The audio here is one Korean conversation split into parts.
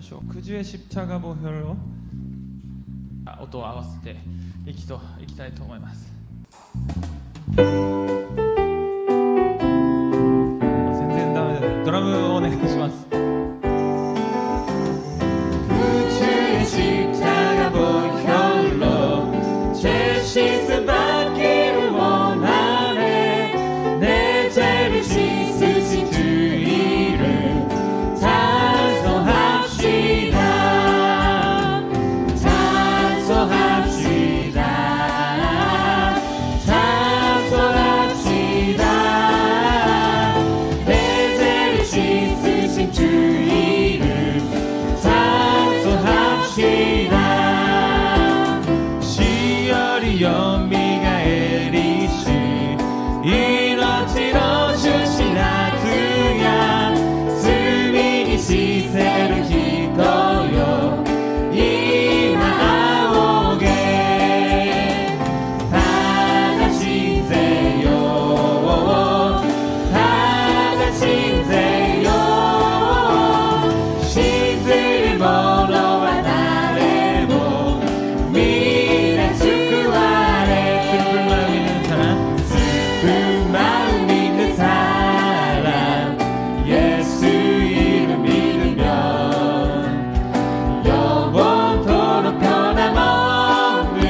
しょう。구주의 십자가 보혈로音を合わせていきたいと思います。全然ダメだね。ドラムをお願いします。구주의 십자가 보혈로 죄 씻음받기를 원하네. 내 죄를 씻으신 주 이름 찬송합시다. 찬송합시다. 찬송합시다. 내 죄를 씻으신 주 이름 찬송합시다. 시열이 연미가 에리시 이너치로 주신 아두야 스미니 시세를 기도요 이마오게 다같이 세요 다같이 세요 신들을 멀어와 나를 보 미래 축구하래. 슬픈 마음 있는 사람 예수 이름 믿으면 영원토록 변함없는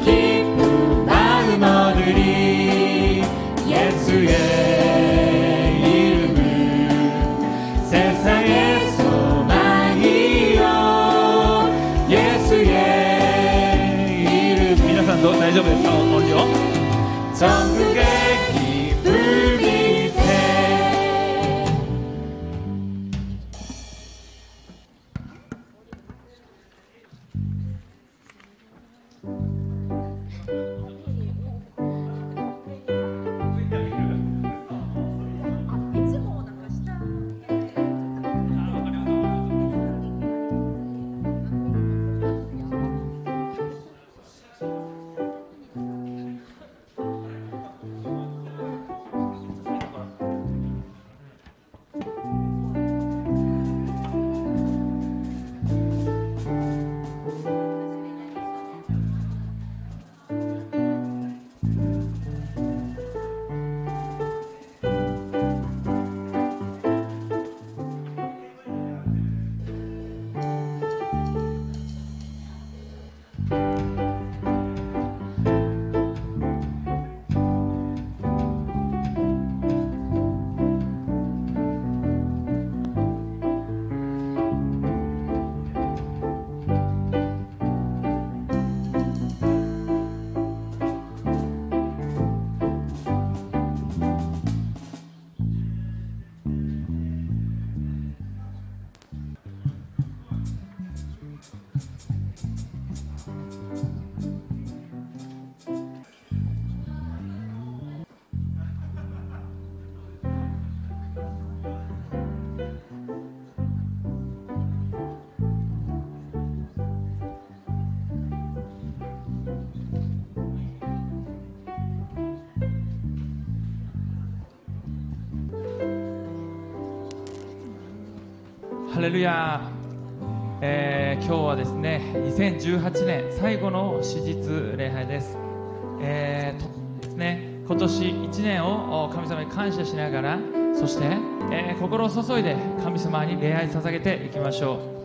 기쁜 마음 얻으리. 예수의 이름은 세상의 소망이요. 예수의 이름. 皆さんどう大丈夫ですか？音量。전국의 기쁨 빛에.ハレルヤ。今日はですね2018年最後の史実礼拝です。ですね、今年1年を神様に感謝しながら、そして、心を注いで神様に礼拝捧げていきましょう。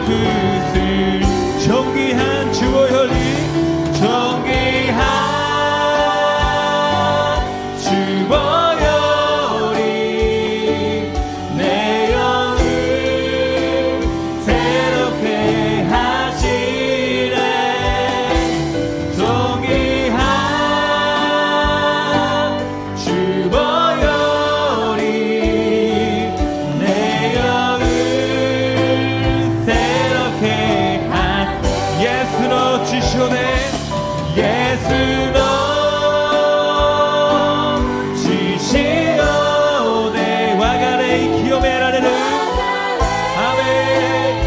구슬 존귀한 주 보혈이 존귀한 주 보혈이 내 영을 새롭게 하시네 존귀한 주 보혈이 내 영을 새롭게 한 예수로 주시오네 예수로 주시오네 와가레이 기요메라레르 아멘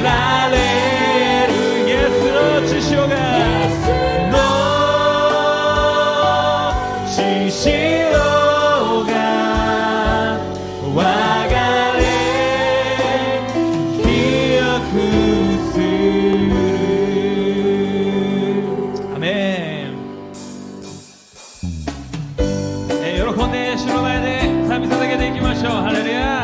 기요메라레르 예수로 주시오가 너 주시오가 와가레 기요구스 아멘喜んで主の前で賛美捧げていきましょうハレルヤ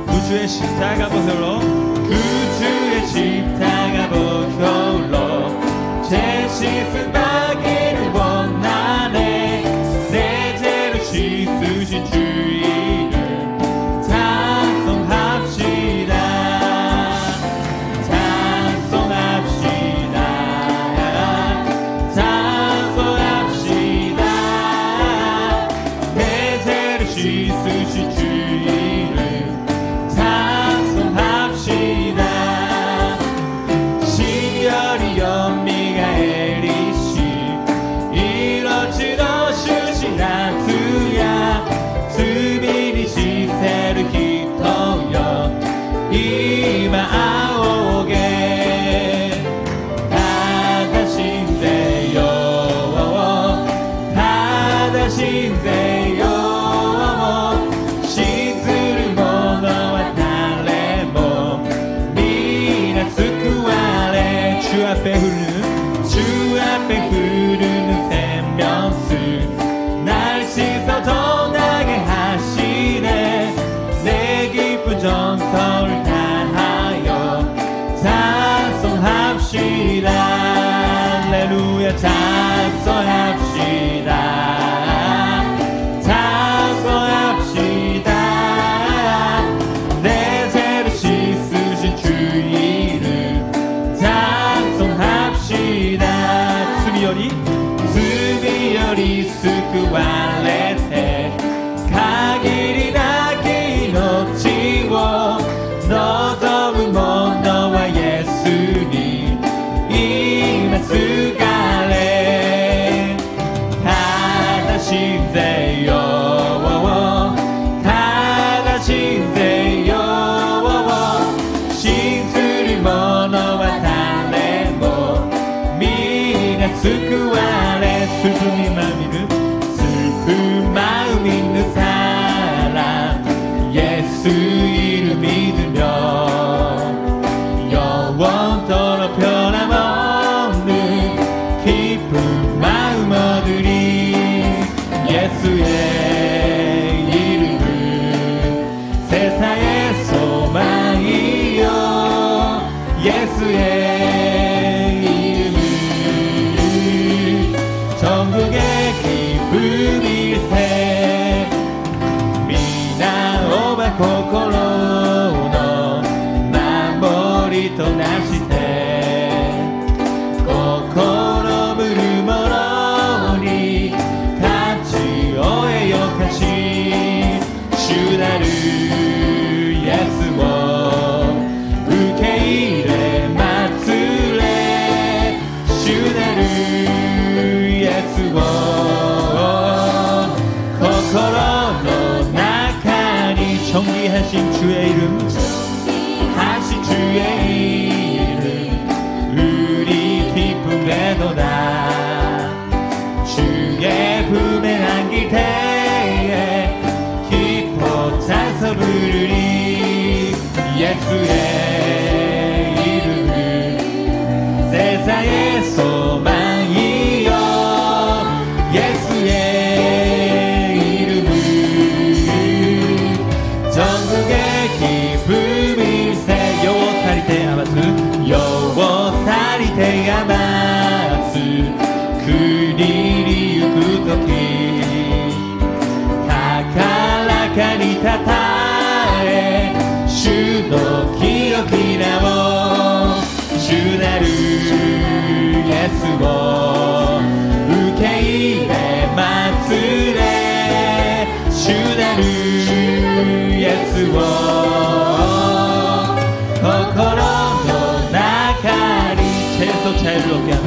구주의 십자가 보혈로 구주의 십자가 보혈로 제 씻은 바기를 원하네 내 죄를 씻으신 주 이름 찬송합시다 찬송합시다 찬송합시다 내 죄를 씻으신 주 이름 찬송합시다 신열이 연미가 에리시 이렇지도 슈시나투야 수비니 시세를 히토여 이마아오게 다다신세요 다다신세요 신들을 모너와 달래모 미나 스쿠아레 주 앞에 흐르는 생명수 날 씻어 떠나게 하시네 내 기쁜 전설을 다하여 찬송합시다 할렐루야 찬송합시다 찬송합시다 내 죄를 씻으신 주 이름 찬송합시다 수비열이 스쿠알레테 가기리 나기 놓치고 너더운 너와 예수님 이마스갈레 다다신세요 다다신세요 신수를 모너와 달래모 미나 스쿠알레 슬픈 마음 있는 사람 예수 이름 믿으며 영원토록 변함없는 기쁜 마음 얻으리 예수의 이름은 세상의 소망이요 예수의 전국의 기쁨일세 미나 오바 코코로노 만보리となして心ぶるものに立ち終えよかし主なるイエスを受け入れ祭れ主なる心の中に정리하신 주의 이름 하신 주의 이름 우리 기쁨에도다 주의 품에 안길 때에 기뻐 찬서 부르리 예수의 이름은 세상의 소망이요 예수의 전국의 기쁨일세.ようさりてあますようさりてあます国に行くとき高らかにたたえ主の清き名を主なるイエスを受け入れ祭れ主なるイエスを心の中にチェソチャイルオケアム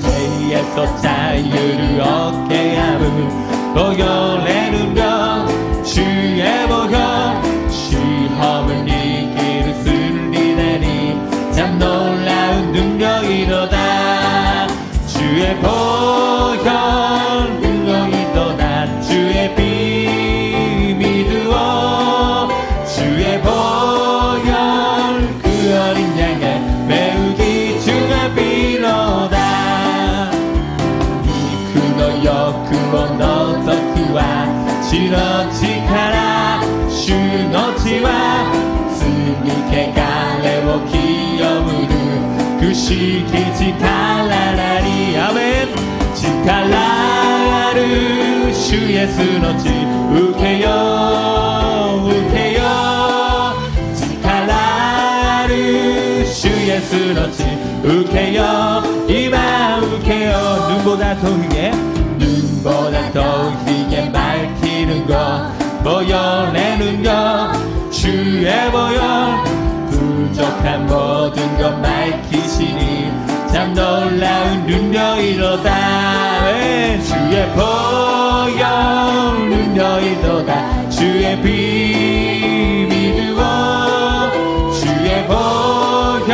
チェイエソチャイルオケアム보여내는 것 주의 보혈 시험을 이기는 순리다니 참 놀라운 능력이로다 주의 보혈 능력이로다 주의 피 믿으오 주의 보혈 그 어린 양의 매우 귀중한 피로다 이 그노여 그원 너서 그와 주의力主の血は罪汚れを清むるくしき力なりアメン力ある主イエスの血受けよ受けよ力ある主イエスの血受けよ今受けよ눈보다 더 크게 눈보다 더 크게 밝히는 것 보여내는 것 주의 보혈 부족한 모든 것 밝히시니 참 놀라운 능력이로다 주의 보혈 능력이로다 주의 피 믿으오 주의 보혈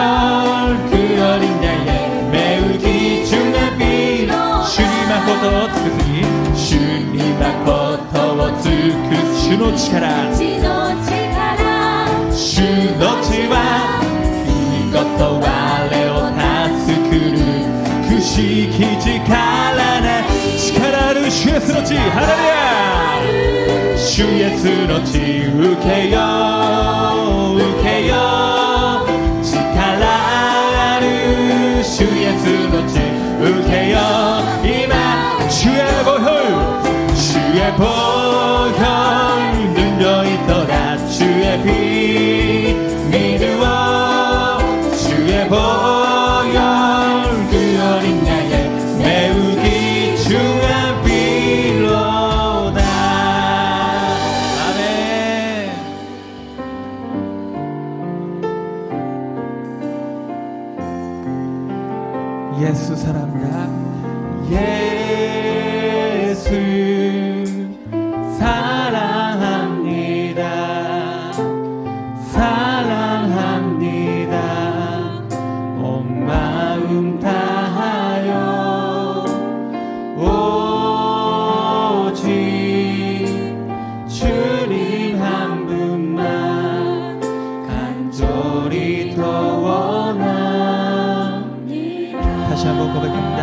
그 어린 양의 매우 귀중한 피 주님만 고토 특으니 주님만 고토 특으主の力主の血は君ごと我を助くるくしき力な力ある主イエスの血ハレルヤ主イエスの血受けよ受けよ力ある主イエスの血受けよ今主へボイホ主へボイホ주의 피 믿으오 주의 보혈 그 어린 양의 매우 귀중한 피로다 아멘 예수 사랑합니다 예수 사랑합니다 온 마음 다하여 오직 주님 한 분만 간절히 더 원합니다 다시 한번 고백합니다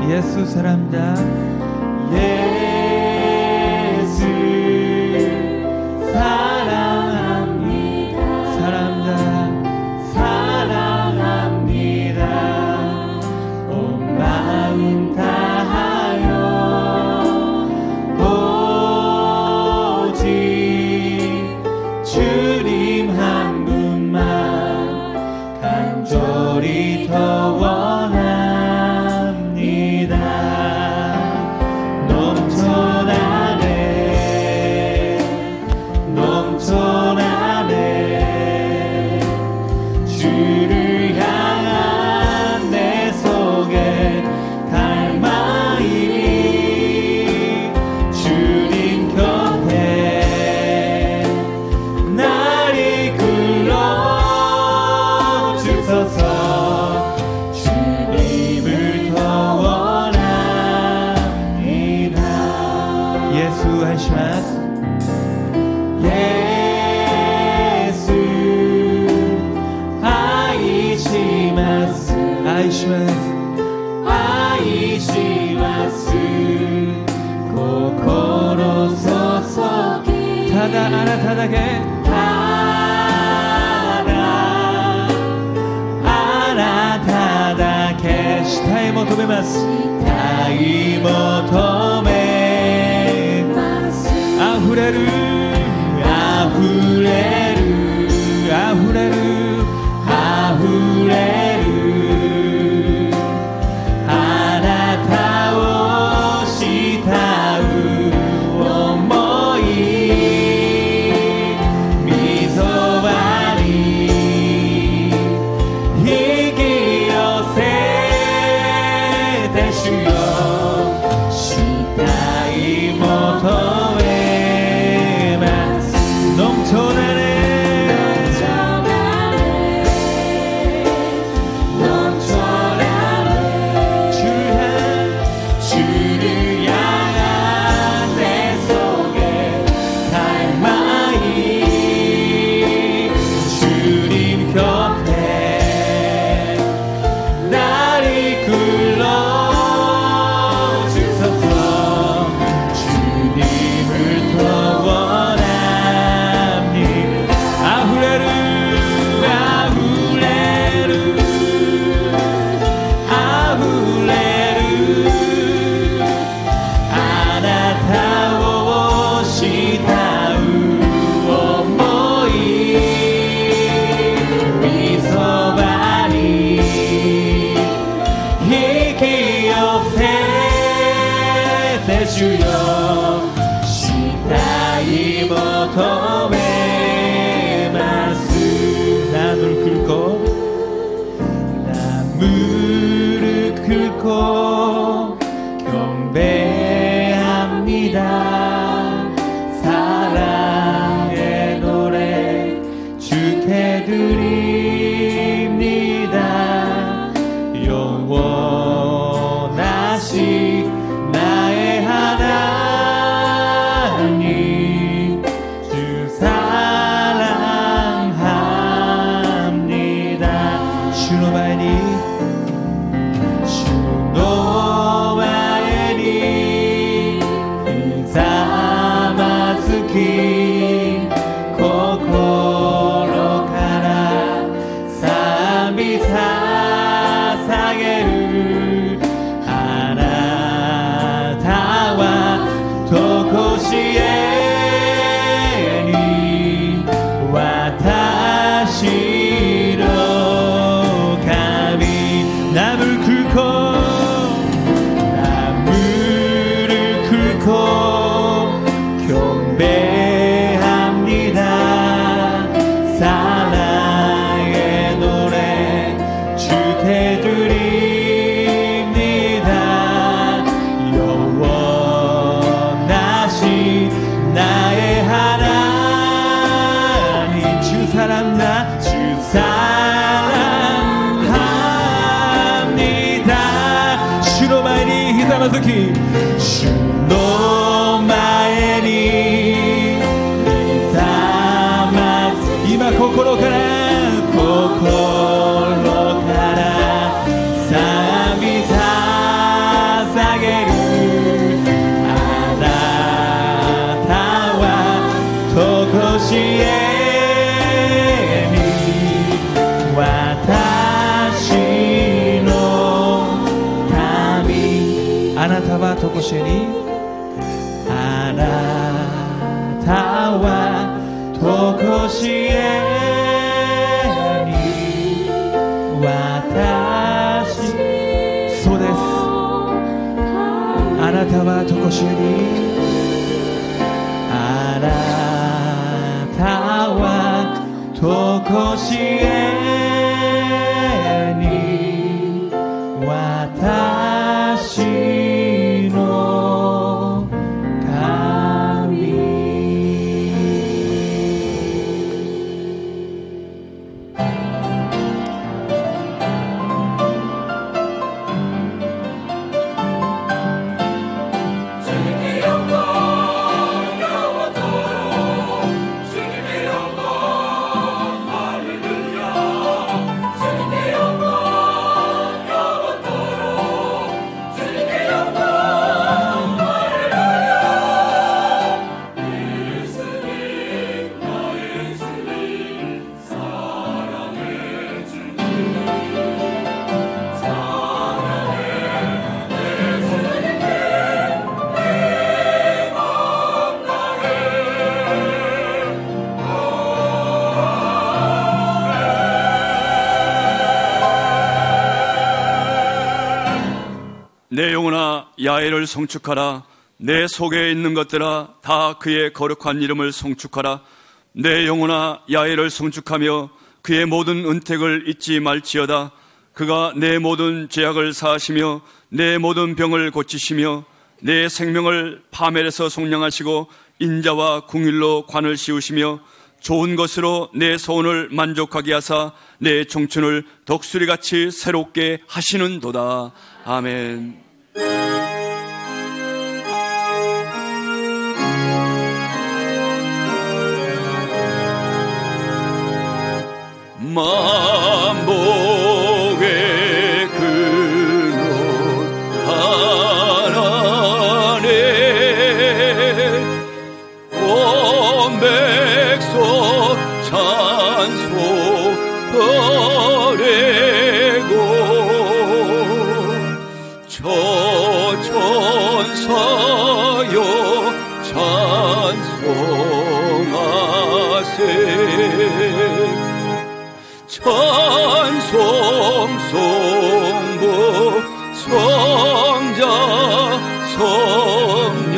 예수 사랑합니다 예수 사랑합니다 사랑합니다 온 마음 다하여 오직 주님 한 분만 간절히 더 원합니다 넘쳐나네 주를 향한 내 속에 갈망이니 주님 곁에 날 이끌어 주소서 주님을 더 원합니다 예수 하시마스 예수 아이시마스 고코로 소속이 타다 아나타다게 ます愛求めます溢れる溢れる溢れる溢れるあなたを慕う想い溝はに引き寄せて主よ慕い求めます넘쳐나네主よ慕い求めます나를 긁고 경배합니다 사랑의 노래 주께 드립니다 영원하신 나의 하나님 주 사랑합니다主の前にひざまずき心から賛美捧げるあなたはとこしえに私の神ナブルクコ경배합니다 사랑의 노래 주께 드립니다 영원하신 나의 하나님 주 사랑합니다 주 사랑합니다 주로 많이 희사마스키 주로今心から賛美捧げるあなたはとこしえに私の神あなたはとこしえにあなたはとこしえに私そうですあなたはとこしえにあなたはとこしえに私の내 영혼아 야훼를 송축하라. 내 속에 있는 것들아 다 그의 거룩한 이름을 송축하라. 내 영혼아 야훼를 송축하며 그의 모든 은택을 잊지 말지어다. 그가 내 모든 죄악을 사하시며 내 모든 병을 고치시며 내 생명을 파멸에서 속량하시고 인자와 궁일로 관을 씌우시며 좋은 것으로 내 소원을 만족하게 하사 내 청춘을 독수리같이 새롭게 하시는도다. 아멘. 만복의 근원 하나네 온 백성 찬송 버리고 천사여 찬송하세. 찬송 성부 성자 성령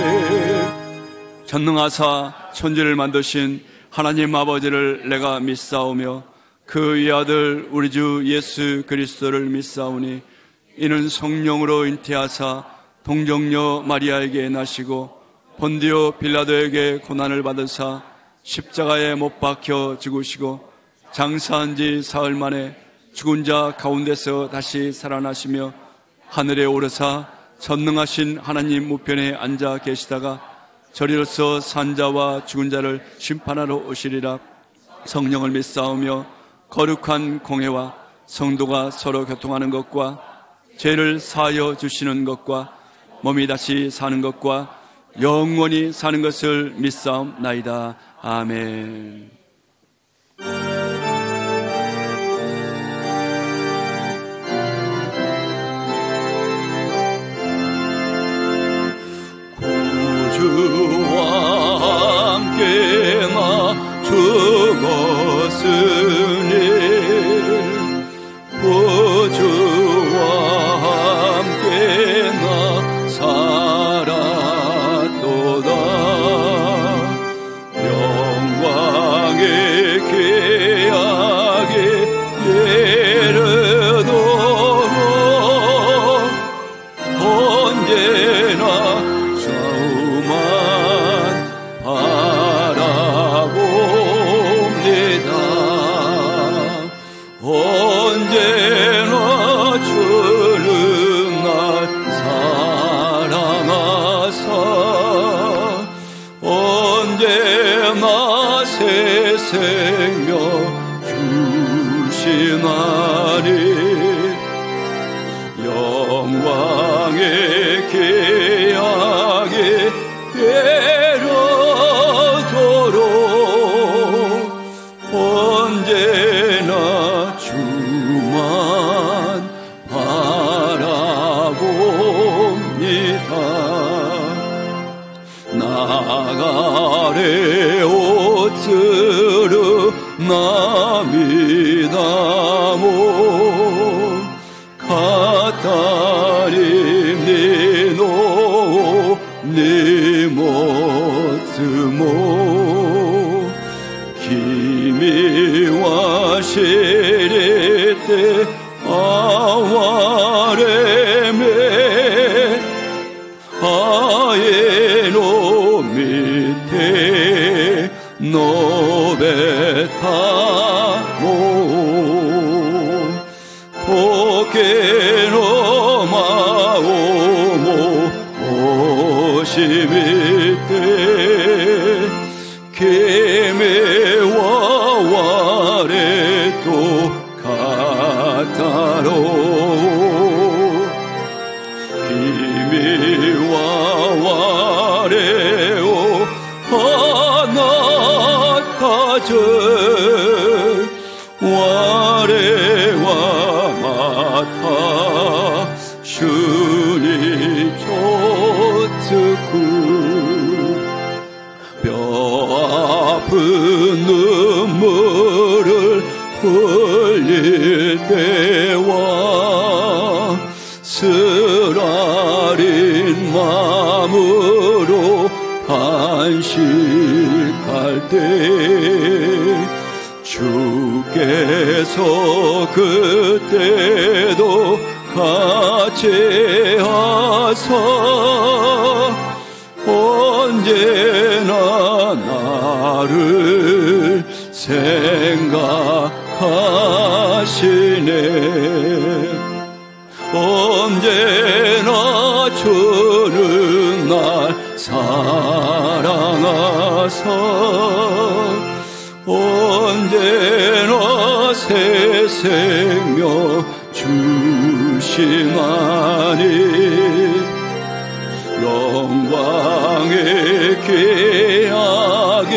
아멘. 전능하사 천지를 만드신 하나님 아버지를 내가 믿사오며 그의 아들 우리 주 예수 그리스도를 믿사오니 이는 성령으로 잉태하사 동정녀 마리아에게 나시고 본디오 빌라도에게 고난을 받으사 십자가에 못 박혀 죽으시고 장사한 지 사흘 만에 죽은 자 가운데서 다시 살아나시며 하늘에 오르사 전능하신 하나님 우편에 앉아 계시다가 저리로서 산자와 죽은 자를 심판하러 오시리라. 성령을 믿사오며 거룩한 공회와 성도가 서로 교통하는 것과 죄를 사하여 주시는 것과 몸이 다시 사는 것과 영원히 사는 것을 믿사옵나이다. 아멘. 구주와 함께 나 죽었으니 구주와 함께 나 살았도다. 영광의 계약에 이르도록 언제나 좌우만 바라봅니다. 언제나 주는 날 사랑하사 언제나 새 생명 주시나니 영광의 계약에 이르도록 언제나 주만 바라봅니다. 나가래 오츠르 나미다모 가타림 니노 니모츠모 기미와 시리테 아와레메 아예노 밑에 노베타모 포케노 마오모 오시미테 케메와 와레토 가타로 기미와 와레오 하나타제 와레와 마타 슈니 조츠쿠 뼈 아픈 아린 마음으로 탄식할 때 주께서 그때도 같이 하사 언제나 나를 생각하시네. 언제나 주는 날 사랑하사 언제나 새 생명 주시나니 영광의 귀하게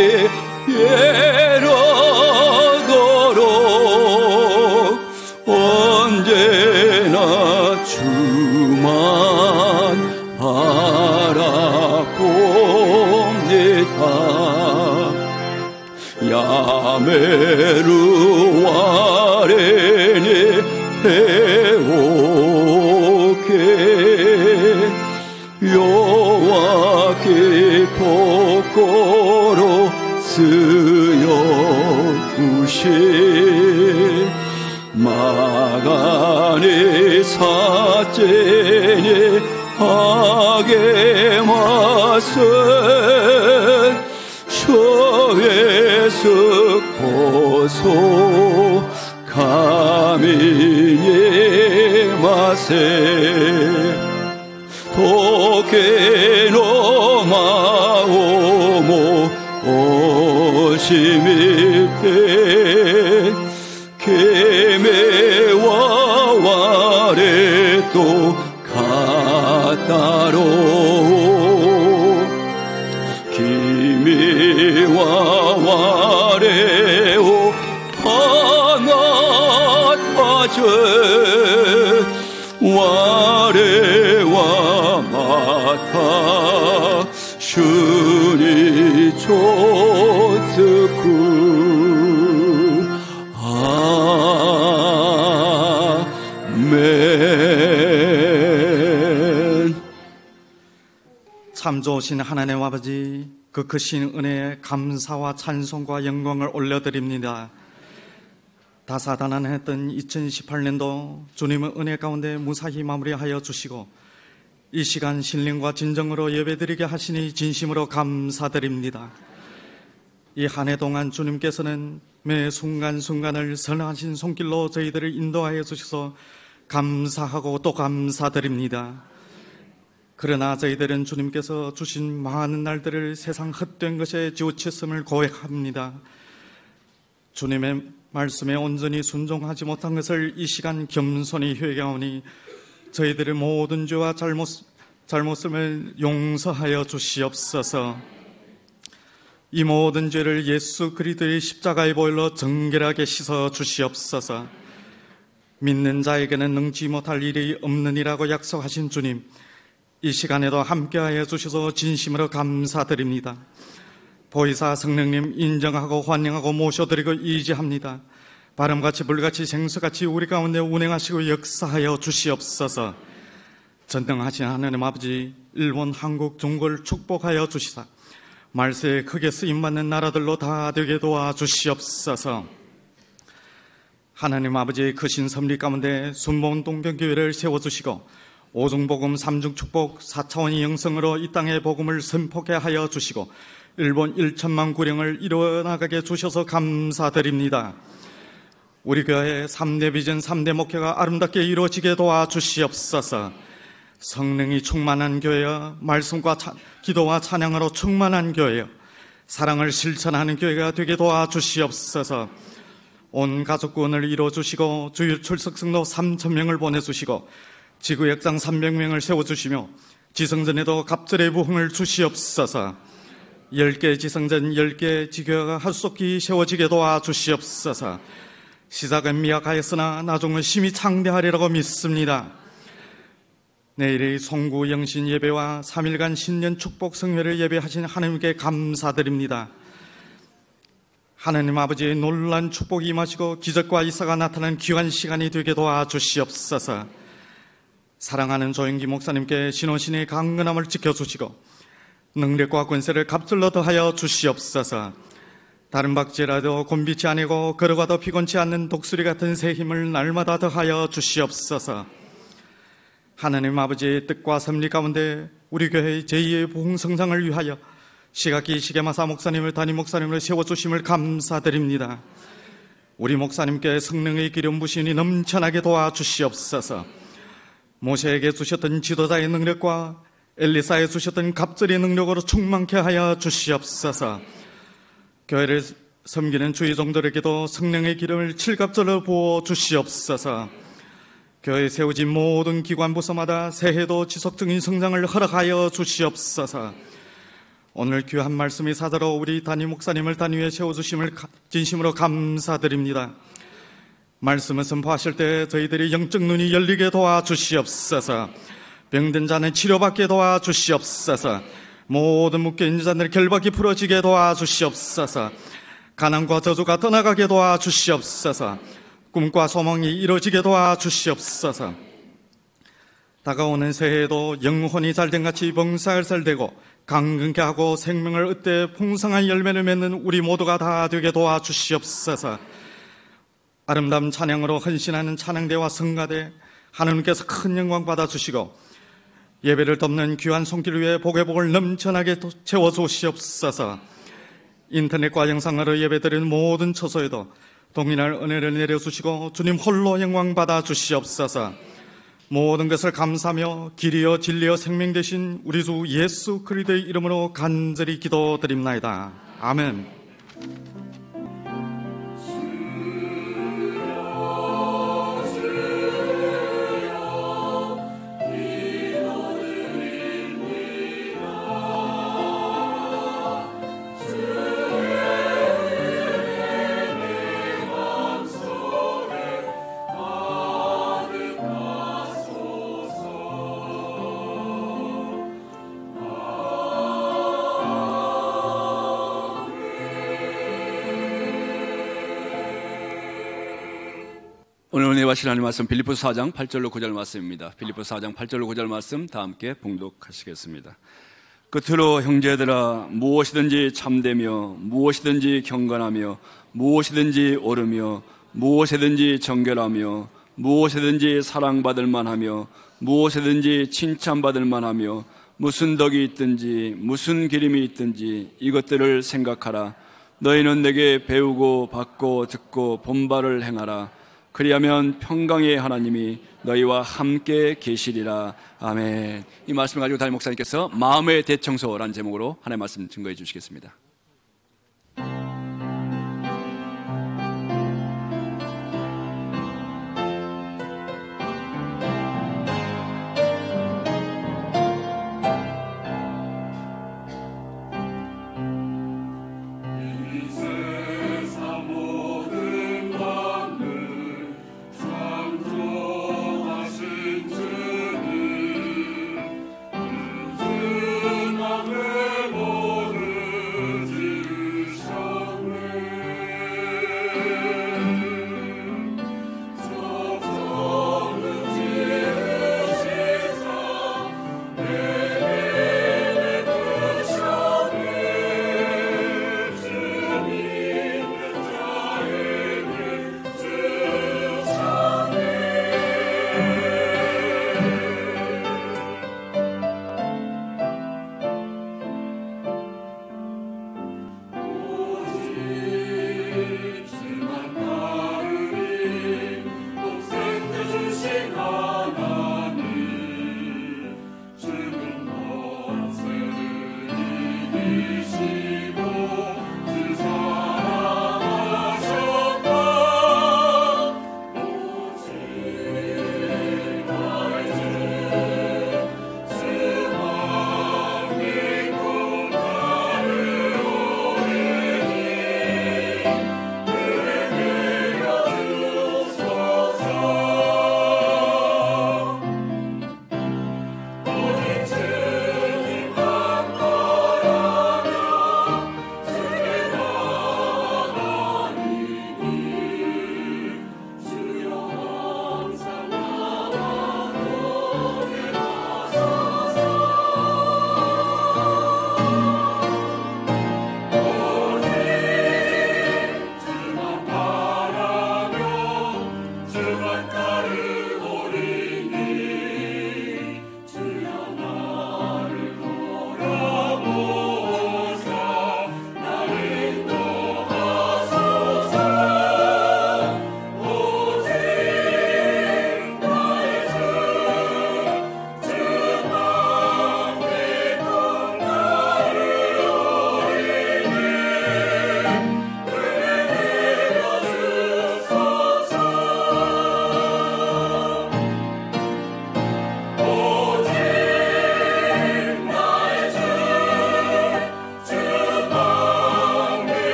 예라도록 언제나 주만 바라봅니다. 야메루 아레니 배오케 여호와께 도코로 쓰여구시 마가니 사제니 하게 마세 쇼에서 보소 가미니 마세 도케노 마오모 오시미테 케메와 와레또 가타로 기미와 와레오 하나파제 와레와 마타 슈니 조스쿠 아멘. 참 좋으신 하나님 아버지, 그 크신 은혜에 감사와 찬송과 영광을 올려드립니다. 다사다난했던 2018년도 주님의 은혜 가운데 무사히 마무리하여 주시고 이 시간 신령과 진정으로 예배드리게 하시니 진심으로 감사드립니다. 이 한 해 동안 주님께서는 매 순간순간을 선하신 손길로 저희들을 인도하여 주셔서 감사하고 또 감사드립니다. 그러나 저희들은 주님께서 주신 많은 날들을 세상 헛된 것에 지우쳤음을 고백합니다. 주님의 말씀에 온전히 순종하지 못한 것을 이 시간 겸손히 회개하오니 저희들의 모든 죄와 잘못을 용서하여 주시옵소서. 이 모든 죄를 예수 그리스도의 십자가의 보혈로 정결하게 씻어 주시옵소서. 믿는 자에게는 능지 못할 일이 없느니라고 약속하신 주님, 이 시간에도 함께하여 주셔서 진심으로 감사드립니다. 보혜사 성령님 인정하고 환영하고 모셔드리고 의지합니다. 바람같이 불같이 생수같이 우리 가운데 운행하시고 역사하여 주시옵소서. 전능하신 하나님 아버지, 일본, 한국, 중국을 축복하여 주시사 말세에 크게 쓰임받는 나라들로 다 되게 도와주시옵소서. 하나님 아버지의 크신 섭리 가운데 순복음 동경교회를 세워주시고 오중복음 삼중축복 4차원의 영성으로 이 땅의 복음을 선포케 하여 주시고 일본 1천만 구령을 이루어나가게 주셔서 감사드립니다. 우리 교회의 3대 비전 3대 목표가 아름답게 이루어지게 도와주시옵소서. 성령이 충만한 교회여, 말씀과 기도와 찬양으로 충만한 교회여, 사랑을 실천하는 교회가 되게 도와주시옵소서. 온 가족구원을 이루어주시고 주일 출석승로 3,000명을 보내주시고 지구 역장 300명을 세워주시며 지성전에도 갑절의 부흥을 주시옵소서. 10개 지성전 10개 지교회가 하수속히 세워지게 도와주시옵소서. 시작은 미약하였으나 나중은 심히 창대하리라고 믿습니다. 내일의 송구 영신 예배와 3일간 신년 축복 성회를 예배하신 하나님께 감사드립니다. 하나님 아버지의 놀라운 축복이 임하시고 기적과 이사가 나타나는 귀한 시간이 되게 도와주시옵소서. 사랑하는 조영기 목사님께 신호신의 강건함을 지켜주시고 능력과 권세를 값들러 더하여 주시옵소서. 다른 박지라도 곤비치 아니고 걸어가도 피곤치 않는 독수리 같은 새 힘을 날마다 더하여 주시옵소서. 하나님 아버지의 뜻과 섭리 가운데 우리 교회의 제2의 부흥성장을 위하여 시각기 시계마사 목사님을 담임 목사님으로 세워주심을 감사드립니다. 우리 목사님께 성령의 기름 부신이 넘쳐나게 도와주시옵소서. 모세에게 주셨던 지도자의 능력과 엘리사에 주셨던 갑절의 능력으로 충만케 하여 주시옵소서. 교회를 섬기는 주의 종들에게도 성령의 기름을 칠갑절로 부어 주시옵소서. 교회에 세워진 모든 기관 부서마다 새해도 지속적인 성장을 허락하여 주시옵소서. 오늘 귀한 말씀의 사자로 우리 담임 목사님을 단위에 세워주심을 진심으로 감사드립니다. 말씀을 선포하실 때 저희들이 영적 눈이 열리게 도와주시옵소서. 병든 자는 치료받게 도와주시옵소서. 모든 묶여있는 자들 결박이 풀어지게 도와주시옵소서. 가난과 저주가 떠나가게 도와주시옵소서. 꿈과 소망이 이루어지게 도와주시옵소서. 다가오는 새해에도 영혼이 잘된 같이 봉사활살되고 강건케 하고 생명을 얻되 풍성한 열매를 맺는 우리 모두가 다 되게 도와주시옵소서. 아름다운 찬양으로 헌신하는 찬양대와 성가대 하나님께서 큰 영광 받아주시고 예배를 돕는 귀한 손길 위에 복의 복을 넘쳐나게 채워주시옵소서. 인터넷과 영상으로 예배드리는 모든 처소에도 동일한 은혜를 내려주시고 주님 홀로 영광 받아주시옵소서. 모든 것을 감사하며 길이여 진리여 생명 되신 우리 주 예수 그리스도의 이름으로 간절히 기도드립나이다. 아멘. 오늘 은혜 받으실 하나님 말씀 빌립보서 4장 8절로 9절 말씀입니다. 빌립보서 4장 8절로 9절 말씀 다 함께 봉독하시겠습니다. 끝으로 형제들아 무엇이든지 참되며 무엇이든지 경건하며 무엇이든지 옳으며 무엇이든지 정결하며 무엇이든지 사랑받을 만하며 무엇이든지 칭찬받을 만하며 무슨 덕이 있든지 무슨 기림이 있든지 이것들을 생각하라. 너희는 내게 배우고 받고 듣고 본바를 행하라. 그리하면 평강의 하나님이 너희와 함께 계시리라. 아멘. 이 말씀을 가지고 담임 목사님께서 마음의 대청소라는 제목으로 하나님의 말씀 증거해 주시겠습니다.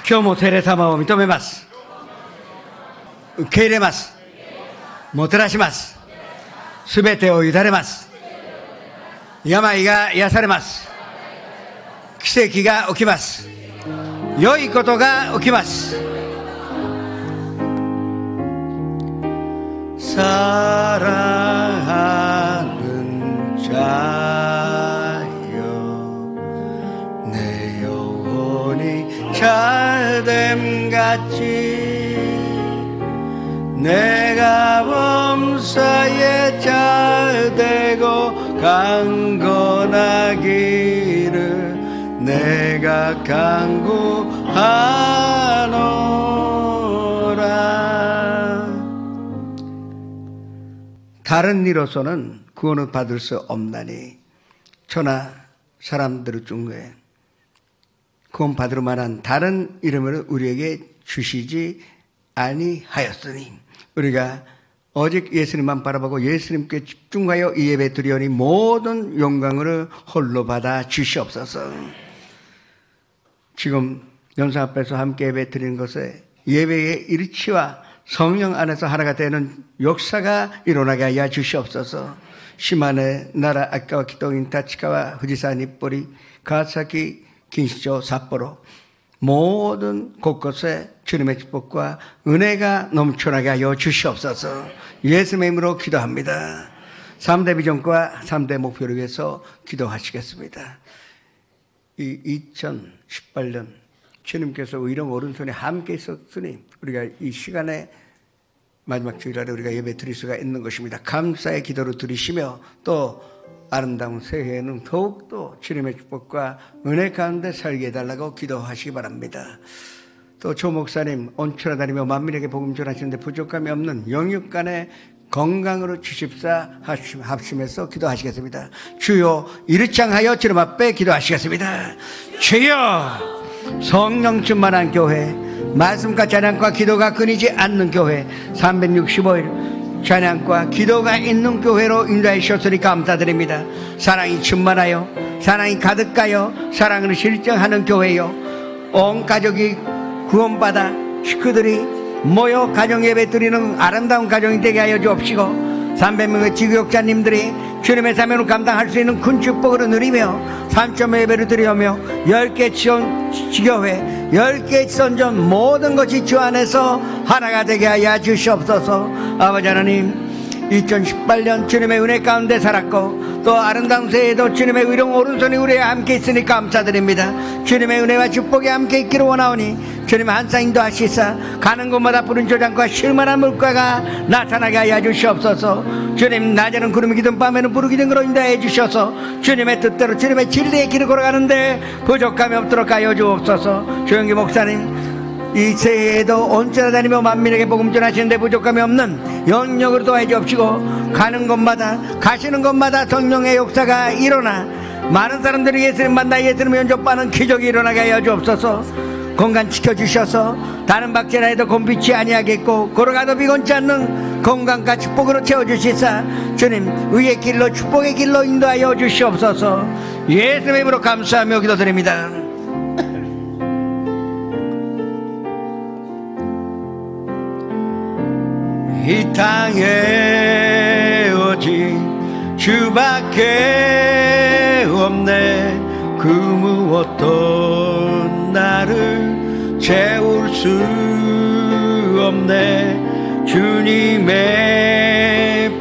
今日も聖霊様を認めます。受け入れます。もてなします。すべてを委ねます。病が癒されます。奇跡が起きます。良いことが起きます。사랑하는 자여 내 영혼이 잘됨같이 내가 범사에 잘되고 강건하기를 내가 간구하노라. 다른 이로서는 구원을 받을 수 없나니 저나 사람들 중에 구원 받을 만한 다른 이름을 우리에게 주시지 아니하였으니 우리가 오직 예수님만 바라보고 예수님께 집중하여 이 예배 드리오니 모든 영광을 홀로 받아 주시옵소서. 지금 연사 앞에서 함께 예배 드리는 것에 예배의 일치와 성령 안에서 하나가 되는 역사가 일어나게 하여 주시옵소서. 시마네, 나라, 아까와 기동인, 타치카와, 후지산, 입보리, 가사키, 긴시조, 삿포로 모든 곳곳에 주님의 축복과 은혜가 넘쳐나게 하여 주시옵소서. 예수님의 이름으로 기도합니다. 3대 비전과 3대 목표를 위해서 기도하시겠습니다. 이 2018년 주님께서 의령 오른손에 함께 있었으니 우리가 이 시간에 마지막 주일날에 우리가 예배 드릴 수가 있는 것입니다. 감사의 기도를 드리시며 또 아름다운 새해에는 더욱더 주님의 축복과 은혜 가운데 살게 해달라고 기도하시기 바랍니다. 또 조 목사님 온천에 다니며 만민에게 복음 전하시는데 부족함이 없는 영육간의 건강으로 주십사 합심해서 기도하시겠습니다. 주여 이르창하여 주님 앞에 기도하시겠습니다. 주여 성령 충만한 교회, 말씀과 찬양과 기도가 끊이지 않는 교회, 365일 찬양과 기도가 있는 교회로 인도해 주셨으니 감사드립니다. 사랑이 충만하여 사랑이 가득하여 사랑을 실정하는 교회요, 온 가족이 구원받아 식구들이 모여 가정예배 드리는 아름다운 가정이 되게 하여 주옵시고 300명의 지교육자님들이 주님의 사명을 감당할 수 있는 큰 축복을 누리며 3점 예배를 드리며 10개 지교회 10개 선전 모든 것이 주 안에서 하나가 되게 하여 주시옵소서. 아버지 하나님 2018년 주님의 은혜 가운데 살았고 또 아름다운 새해에도 주님의 의로운 오른손이 우리와 함께 있으니 감사드립니다. 주님의 은혜와 축복이 함께 있기를 원하오니 주님 항상 인도하시사 가는 곳마다 푸른 조장과 쉴만한 물가가 나타나게 하여 주시옵소서. 주님 낮에는 구름이 기든 밤에는 불이 기든 거로 인도해 주셔서 주님의 뜻대로 주님의 진리의 길을 걸어가는데 부족함이 없도록 하여 주옵소서. 조영기 목사님 이 새해에도 온천에 다니며 만민에게 복음 전하시는데 부족함이 없는 영역으로 도와해 주옵시고 가는 곳마다 가시는 곳마다 성령의 역사가 일어나 많은 사람들이 예수님 만나 예수님을 영접하는 기적이 일어나게 하여 주옵소서. 건강 지켜주셔서 다른 박제나 해도 곤비치 아니하겠고 걸어가도 비곤치 않는 건강과 축복으로 채워주시사 주님 의의 길로 축복의 길로 인도하여 주시옵소서. 예수님의 이름으로 감사하며 기도드립니다. 이 땅에 오직 주밖에 없네. 그 무엇도 나를 채울 수 없네. 주님의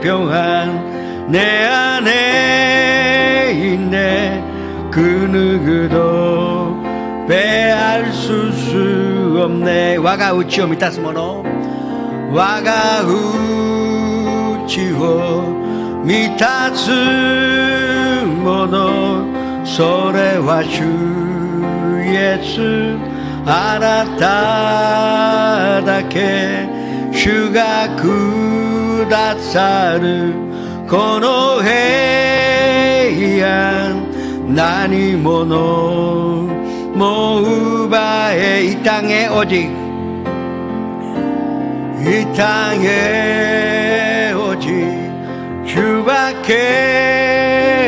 평안 내 안에 있네. 그 누구도 빼앗을 수 없네. 와가 우치오 미타스모노 와가 우치오 미타스모노 소레와 주 예수 아나타다케 슈가 쿠다사르 고노헤이안 나니모노 모우바에 이 땅에 오직 이 땅에 오직 주밖에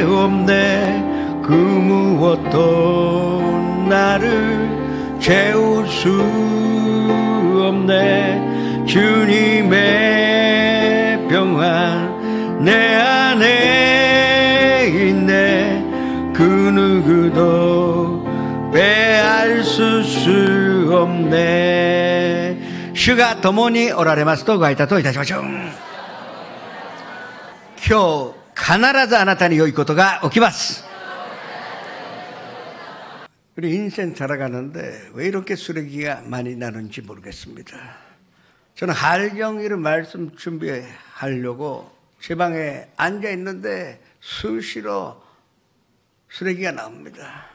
없네. 그 무엇도 나를 채울 수 없네. 주님의 평안 내 안에 있네. 그 누구도 빼앗을 수 없네. 주가共におられますとご挨拶をいたしましょう。今日必ずあなたに良いことが起きます。 우리 인생 살아가는데 왜 이렇게 쓰레기가 많이 나는지 모르겠습니다. 저는 할경이를 말씀 준비하려고 제 방에 앉아 있는데 수시로 쓰레기가 나옵니다.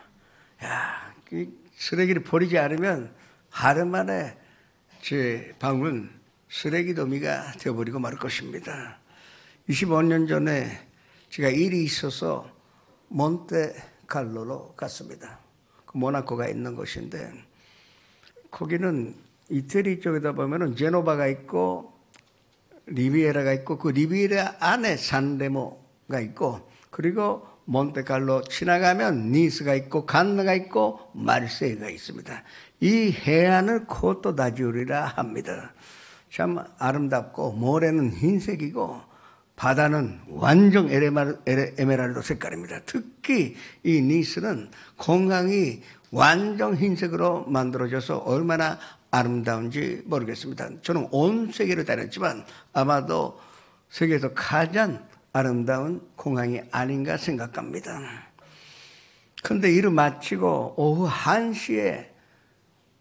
야, 쓰레기를 버리지 않으면 하루 만에 제 방은 쓰레기 더미가 되어버리고 말 것입니다. 25년 전에 제가 일이 있어서 몬테칼로로 갔습니다. 그 모나코가 있는 곳인데 거기는 이태리 쪽에다 보면은 제노바가 있고 리비에라가 있고 그 리비에라 안에 산레모가 있고 그리고 몬테칼로 지나가면 니스가 있고 간느가 있고 마르세이가 있습니다. 이 해안을 코토 다지우리라 합니다. 참 아름답고 모래는 흰색이고 바다는 완전 에메랄드 색깔입니다. 특히 이 니스는 공항이 완전 흰색으로 만들어져서 얼마나 아름다운지 모르겠습니다. 저는 온 세계를 다녔지만 아마도 세계에서 가장 아름다운 공항이 아닌가 생각합니다. 그런데 일을 마치고 오후 1시에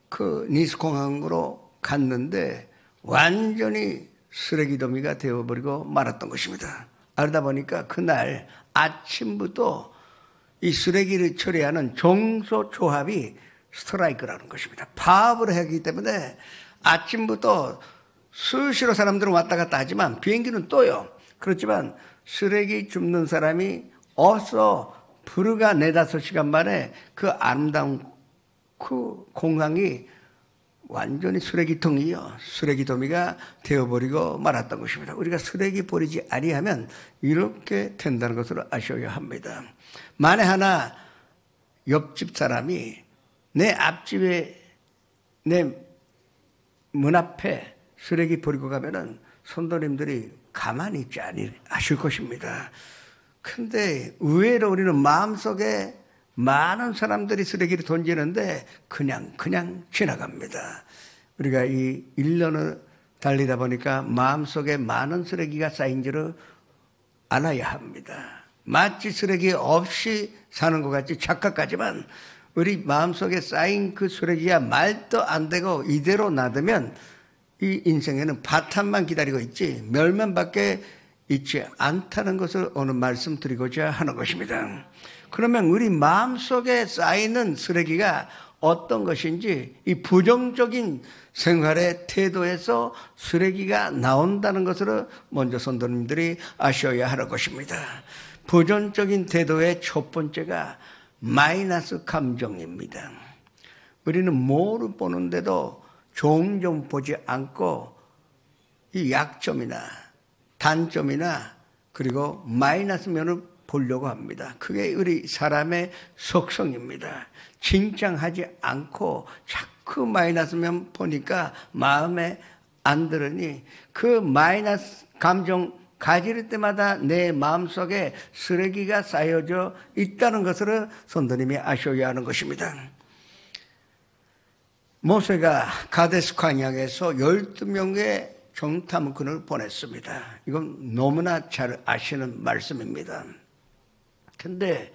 그 니스 공항으로 갔는데 완전히 쓰레기 더미가 되어버리고 말았던 것입니다. 알다 보니까 그날 아침부터 이 쓰레기를 처리하는 종소조합이 스트라이크라는 것입니다. 파업을 하기 때문에 아침부터 수시로 사람들은 왔다 갔다 하지만 비행기는 또요. 그렇지만 쓰레기 줍는 사람이 어서 불과 4-5시간 만에 그 아름다운 그 공항이 완전히 쓰레기통이요. 쓰레기 더미가 되어버리고 말았던 것입니다. 우리가 쓰레기 버리지 아니하면 이렇게 된다는 것을 아셔야 합니다. 만에 하나 옆집 사람이 내 앞집에 내 문 앞에 쓰레기 버리고 가면은 손도님들이 가만히 있지 아니하실 것입니다. 근데 의외로 우리는 마음속에 많은 사람들이 쓰레기를 던지는데 그냥 지나갑니다. 우리가 이 1년을 달리다 보니까 마음속에 많은 쓰레기가 쌓인 줄을 알아야 합니다. 마치 쓰레기 없이 사는 것 같이 착각하지만 우리 마음속에 쌓인 그 쓰레기가 말도 안 되고 이대로 놔두면 이 인생에는 바탄만 기다리고 있지 멸면밖에 있지 않다는 것을 오늘 말씀드리고자 하는 것입니다. 그러면 우리 마음속에 쌓이는 쓰레기가 어떤 것인지 이 부정적인 생활의 태도에서 쓰레기가 나온다는 것을 먼저 성도님들이 아셔야 하는 것입니다. 부정적인 태도의 첫 번째가 마이너스 감정입니다. 우리는 뭐를 보는데도 좋은 점 보지 않고 이 약점이나 단점이나 그리고 마이너스 면을 보려고 합니다. 그게 우리 사람의 속성입니다. 칭찬하지 않고 자꾸 마이너스면 보니까 마음에 안 들으니 그 마이너스 감정 가질 때마다 내 마음속에 쓰레기가 쌓여져 있다는 것을 성도님이 아셔야 하는 것입니다. 모세가 가데스 광야에서 12명의 정탐꾼을 보냈습니다. 이건 너무나 잘 아시는 말씀입니다. 근데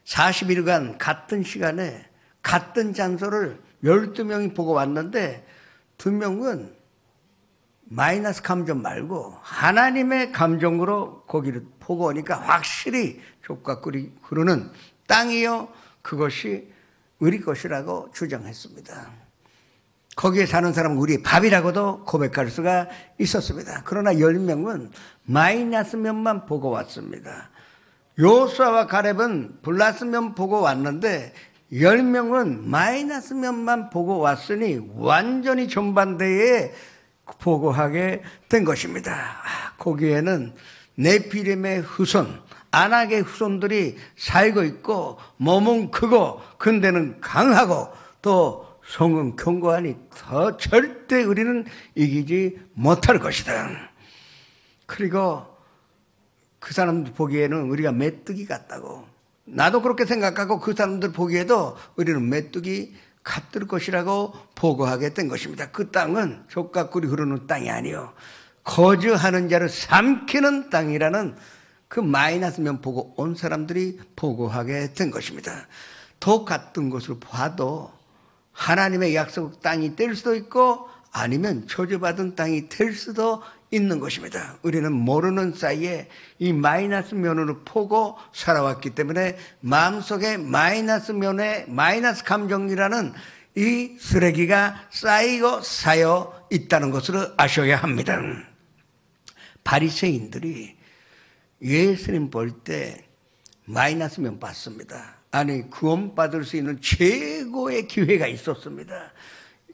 40일간 같은 시간에 같은 장소를 12명이 보고 왔는데 2명은 마이너스 감정 말고 하나님의 감정으로 거기를 보고 오니까 확실히 족과 꿀이 흐르는 땅이요 그것이 우리 것이라고 주장했습니다. 거기에 사는 사람은 우리의 밥이라고도 고백할 수가 있었습니다. 그러나 10명은 마이너스 면만 보고 왔습니다. 요수아와 가렙은 플러스 면 보고 왔는데 10명은 마이너스 면만 보고 왔으니 완전히 정반대에 보고하게 된 것입니다. 거기에는 네피림의 후손, 아낙의 후손들이 살고 있고 몸은 크고 근데는 강하고 또 성은 견고하니 더 절대 우리는 이기지 못할 것이다. 그리고 그 사람들 보기에는 우리가 메뚜기 같다고, 나도 그렇게 생각하고 그 사람들 보기에도 우리는 메뚜기 같을 것이라고 보고하게 된 것입니다. 그 땅은 족과 꿀이 흐르는 땅이 아니요 거주하는 자를 삼키는 땅이라는 그 마이너스면 보고 온 사람들이 보고하게 된 것입니다. 더 같은 것을 봐도 하나님의 약속 땅이 될 수도 있고 아니면 저주받은 땅이 될 수도 있는 것입니다. 우리는 모르는 사이에 이 마이너스 면으로 보고 살아왔기 때문에 마음속에 마이너스 면에 마이너스 감정이라는 이 쓰레기가 쌓이고 쌓여 있다는 것을 아셔야 합니다. 바리새인들이 예수님 볼 때 마이너스 면 봤습니다. 아니, 구원받을 수 있는 최고의 기회가 있었습니다.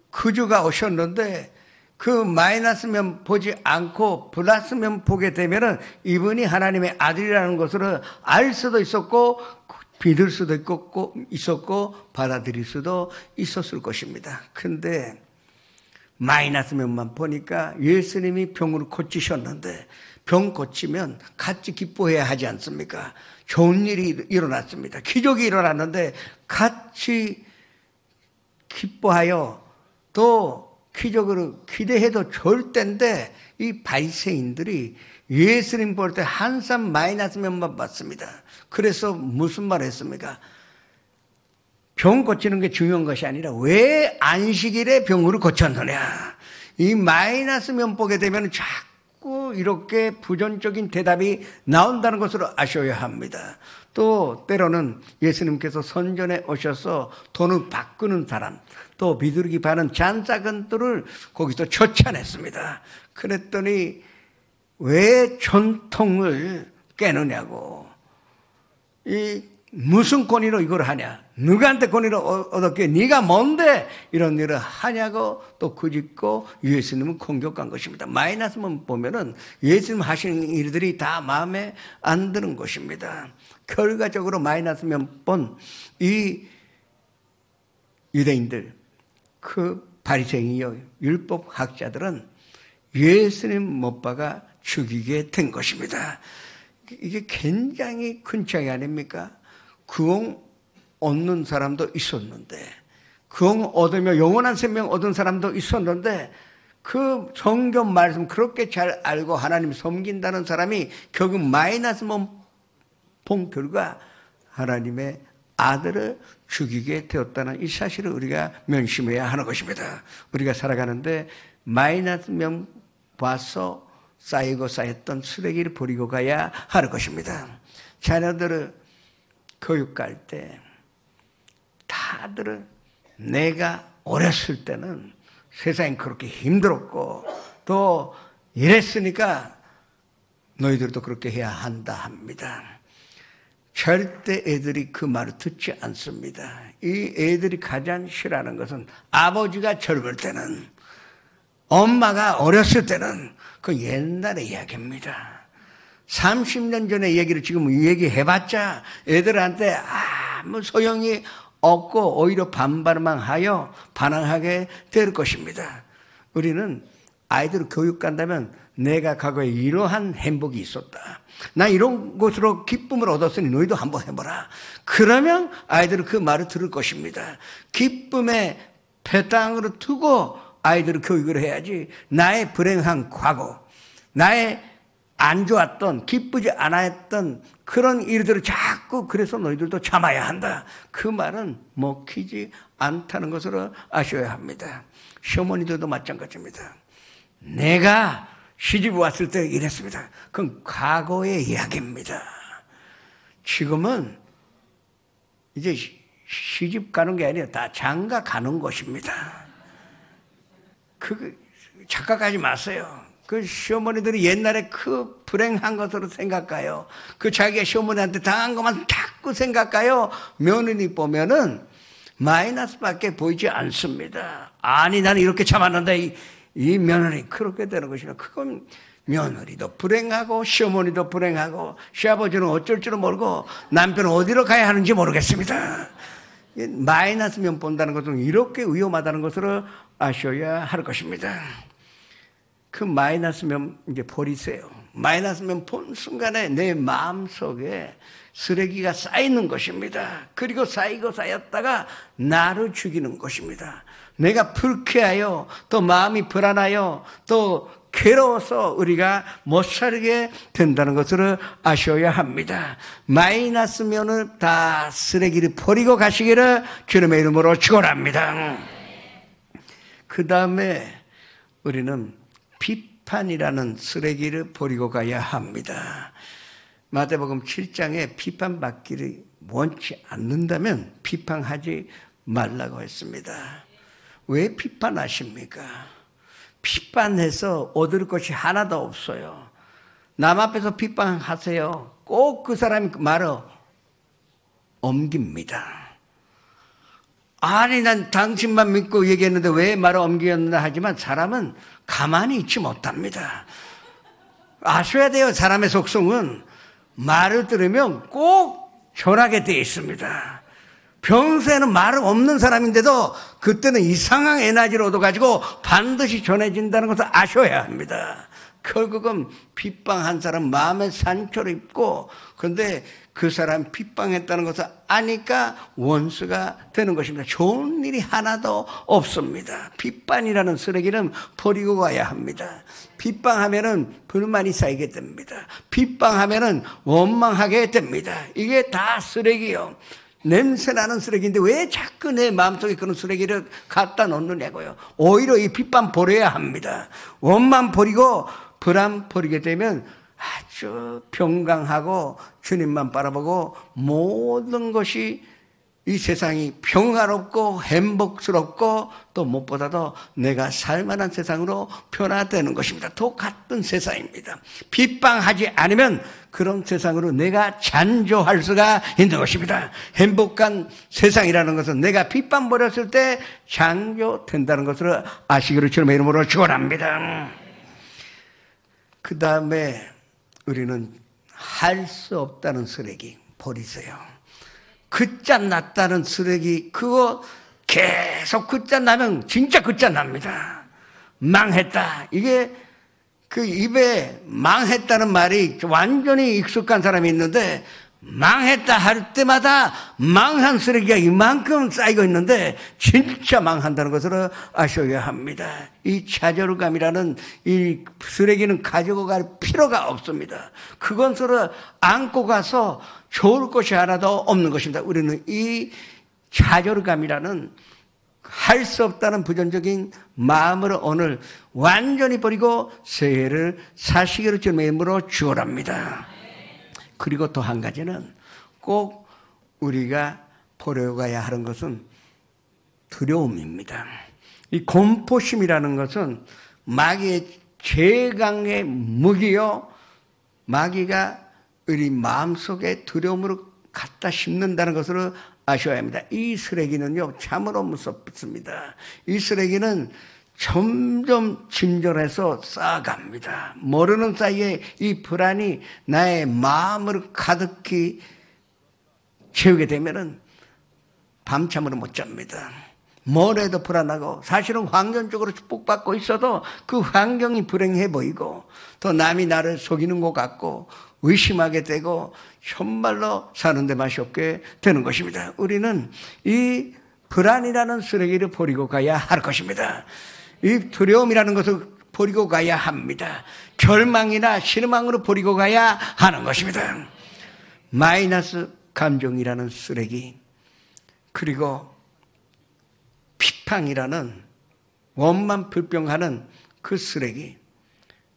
구주가 오셨는데 그 마이너스 면 보지 않고 플러스 면 보게 되면은 이분이 하나님의 아들이라는 것을 알 수도 있었고 믿을 수도 있었고 받아들일 수도 있었을 것입니다. 그런데 마이너스 면만 보니까 예수님이 병을 고치셨는데 병 고치면 같이 기뻐해야 하지 않습니까? 좋은 일이 일어났습니다. 기적이 일어났는데 같이 기뻐하여 또 기적으로 기대해도 좋을 텐데 이 바리새인들이 예수님 볼 때 한참 마이너스 면만 봤습니다. 그래서 무슨 말을 했습니까? 병 고치는 게 중요한 것이 아니라 왜 안식일에 병으로 고쳤느냐. 이 마이너스 면 보게 되면 자꾸 이렇게 부정적인 대답이 나온다는 것으로 아셔야 합니다. 또 때로는 예수님께서 선전에 오셔서 돈을 바꾸는 사람, 또 비둘기 파는 잔사건들을 거기서 쫓아냈습니다. 그랬더니 왜 전통을 깨느냐고, 이 무슨 권위로 이걸 하냐, 누구한테 권위를 얻었기에 네가 뭔데 이런 일을 하냐고 또 꾸짖고 예수님은 공격한 것입니다. 마이너스만 보면은 예수님 하시는 일들이 다 마음에 안 드는 것입니다. 결과적으로 마이너스면 본 이 유대인들, 그 바리새인이요 율법 학자들은 예수님 못 박아 죽이게 된 것입니다. 이게 굉장히 큰 차이 아닙니까? 구원 얻는 사람도 있었는데, 구원 얻으며 영원한 생명 얻은 사람도 있었는데, 그 성경 말씀 그렇게 잘 알고 하나님 섬긴다는 사람이 결국 마이너스만 본 결과 하나님의 아들을 죽이게 되었다는 이 사실을 우리가 명심해야 하는 것입니다. 우리가 살아가는데 마이너스면 봐서 쌓이고 쌓였던 쓰레기를 버리고 가야 하는 것입니다. 자녀들을 교육할 때 다들 내가 어렸을 때는 세상이 그렇게 힘들었고 또 이랬으니까 너희들도 그렇게 해야 한다 합니다. 절대 애들이 그 말을 듣지 않습니다. 이 애들이 가장 싫어하는 것은 아버지가 젊을 때는, 엄마가 어렸을 때는 그 옛날의 이야기입니다. 30년 전의 얘기를 지금 얘기해봤자 애들한테 아무 소용이 없고 오히려 반발만 하여 반항하게 될 것입니다. 우리는 아이들을 교육한다면 내가 과거에 이러한 행복이 있었다, 나 이런 것으로 기쁨을 얻었으니 너희도 한번 해보라. 그러면 아이들은 그 말을 들을 것입니다. 기쁨의 배당으로 두고 아이들을 교육을 해야지, 나의 불행한 과거, 나의 안 좋았던 기쁘지 않았던 그런 일들을 자꾸 그래서 너희들도 참아야 한다, 그 말은 먹히지 않다는 것으로 아셔야 합니다. 시어머니들도 마찬가지입니다. 내가 시집 왔을 때 이랬습니다. 그건 과거의 이야기입니다. 지금은 이제 시집 가는 게 아니라 다 장가 가는 것입니다. 그 착각하지 마세요. 그 시어머니들이 옛날에 그 불행한 것으로 생각해요. 그 자기가 시어머니한테 당한 것만 자꾸 생각해요. 며느리 보면은 마이너스밖에 보이지 않습니다. 아니 나는 이렇게 참았는데 이 며느리 그렇게 되는 것이나, 그건 며느리도 불행하고 시어머니도 불행하고 시아버지는 어쩔 줄은 모르고 남편은 어디로 가야 하는지 모르겠습니다. 마이너스 면 본다는 것은 이렇게 위험하다는 것을 아셔야 할 것입니다. 그 마이너스 면 이제 버리세요. 마이너스 면 본 순간에 내 마음속에 쓰레기가 쌓이는 것입니다. 그리고 쌓이고 쌓였다가 나를 죽이는 것입니다. 내가 불쾌하여 또 마음이 불안하여 또 괴로워서 우리가 못 살게 된다는 것을 아셔야 합니다. 마이너스 면을 다 쓰레기를 버리고 가시기를 주님의 이름으로 축원합니다. 그 다음에 우리는 비판이라는 쓰레기를 버리고 가야 합니다. 마태복음 7장에 비판받기를 원치 않는다면 비판하지 말라고 했습니다. 왜 비판하십니까? 비판해서 얻을 것이 하나도 없어요. 남 앞에서 비판하세요. 꼭 그 사람이 말을 옮깁니다. 아니 난 당신만 믿고 얘기했는데 왜 말을 옮겼나 하지만 사람은 가만히 있지 못합니다. 아셔야 돼요. 사람의 속성은 말을 들으면 꼭 전하게 되어 있습니다. 평소에는 말 없는 사람인데도 그때는 이상한 에너지를 얻어가지고 반드시 전해진다는 것을 아셔야 합니다. 결국은 빗방한 사람 마음에 상처를 입고 그런데 그 사람 빗방했다는 것을 아니까 원수가 되는 것입니다. 좋은 일이 하나도 없습니다. 빗방이라는 쓰레기는 버리고 가야 합니다. 빗방하면은 불만이 쌓이게 됩니다. 빗방하면은 원망하게 됩니다. 이게 다 쓰레기요. 냄새나는 쓰레기인데 왜 자꾸 내 마음속에 그런 쓰레기를 갖다 놓느냐고요. 오히려 이 빗방 버려야 합니다. 원만 버리고 불안 버리게 되면 아주 평강하고 주님만 바라보고 모든 것이 이 세상이 평화롭고 행복스럽고 또 무엇보다도 내가 살만한 세상으로 변화되는 것입니다. 똑같은 세상입니다. 빗방하지 않으면 그런 세상으로 내가 잔조할 수가 있는 것입니다. 행복한 세상이라는 것은 내가 빗방 버렸을 때 잔조된다는 것을 아시기를 주님의 이름으로 축원합니다. 그 다음에 우리는 할 수 없다는 쓰레기 버리세요. 끝잔 났다는 쓰레기 그거 계속 끝잔 나면 진짜 끝잔 납니다. 망했다. 이게 그 입에 망했다는 말이 완전히 익숙한 사람이 있는데 망했다 할 때마다 망한 쓰레기가 이만큼 쌓이고 있는데 진짜 망한다는 것을 아셔야 합니다. 이 좌절감이라는 이 쓰레기는 가지고 갈 필요가 없습니다. 그것을 안고 가서 좋을 것이 하나도 없는 것입니다. 우리는 이 좌절감이라는 할 수 없다는 부정적인 마음을 오늘 완전히 버리고 새해를 사시기를 주님의 이름으로 축원합니다. 그리고 또 한 가지는 꼭 우리가 버려가야 하는 것은 두려움입니다. 이 공포심이라는 것은 마귀의 최강의 무기요. 마귀가 우리 마음속에 두려움으로 갖다 심는다는 것을 아셔야 합니다. 이 쓰레기는요 참으로 무섭습니다. 이 쓰레기는 점점 진절해서 쌓아갑니다. 모르는 사이에 이 불안이 나의 마음을 가득히 채우게 되면은 밤잠을 못 잡니다. 뭘 해도 불안하고 사실은 환경적으로 축복받고 있어도 그 환경이 불행해 보이고 또 남이 나를 속이는 것 같고 의심하게 되고 정말로 사는데 맛이 없게 되는 것입니다. 우리는 이 불안이라는 쓰레기를 버리고 가야 할 것입니다. 이 두려움이라는 것을 버리고 가야 합니다. 절망이나 실망으로 버리고 가야 하는 것입니다. 마이너스 감정이라는 쓰레기 그리고 비판이라는 원만 불평하는 그 쓰레기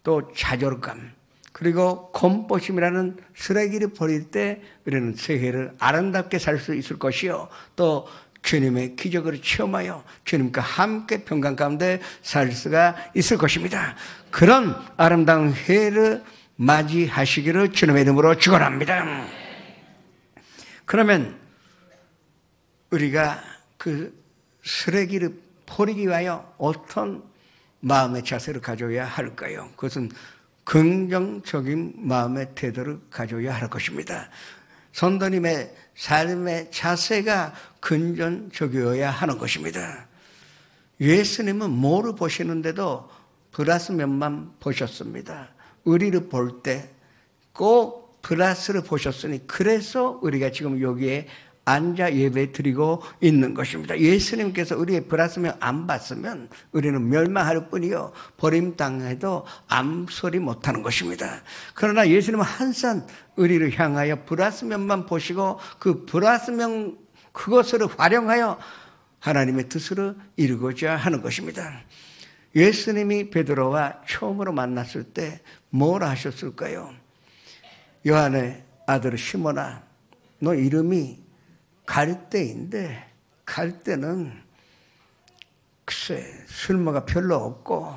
또 좌절감 그리고 공포심이라는 쓰레기를 버릴 때 우리는 새해를 아름답게 살 수 있을 것이요 또 주님의 기적을 체험하여 주님과 함께 평강 가운데 살 수가 있을 것입니다. 그런 아름다운 해를 맞이하시기를 주님의 이름으로 축원합니다. 그러면 우리가 그 쓰레기를 버리기 위하여 어떤 마음의 자세를 가져야 할까요? 그것은 긍정적인 마음의 태도를 가져야 할 것입니다. 성도님의 삶의 자세가 근전적이어야 하는 것입니다. 예수님은 뭐를 보시는데도 플러스 면만 보셨습니다. 우리를 볼 때 꼭 플러스를 보셨으니 그래서 우리가 지금 여기에 앉아 예배 드리고 있는 것입니다. 예수님께서 우리의 플러스면 안 봤으면 우리는 멸망할 뿐이요 버림당해도 암소리 못하는 것입니다. 그러나 예수님은 항상 우리를 향하여 플러스면만 보시고 그 플러스면 그것을 활용하여 하나님의 뜻을 이루고자 하는 것입니다. 예수님이 베드로와 처음으로 만났을 때 뭘 하셨을까요? 요한의 아들 시몬아, 너 이름이 갈대인데 갈대는 글쎄 쓸모가 별로 없고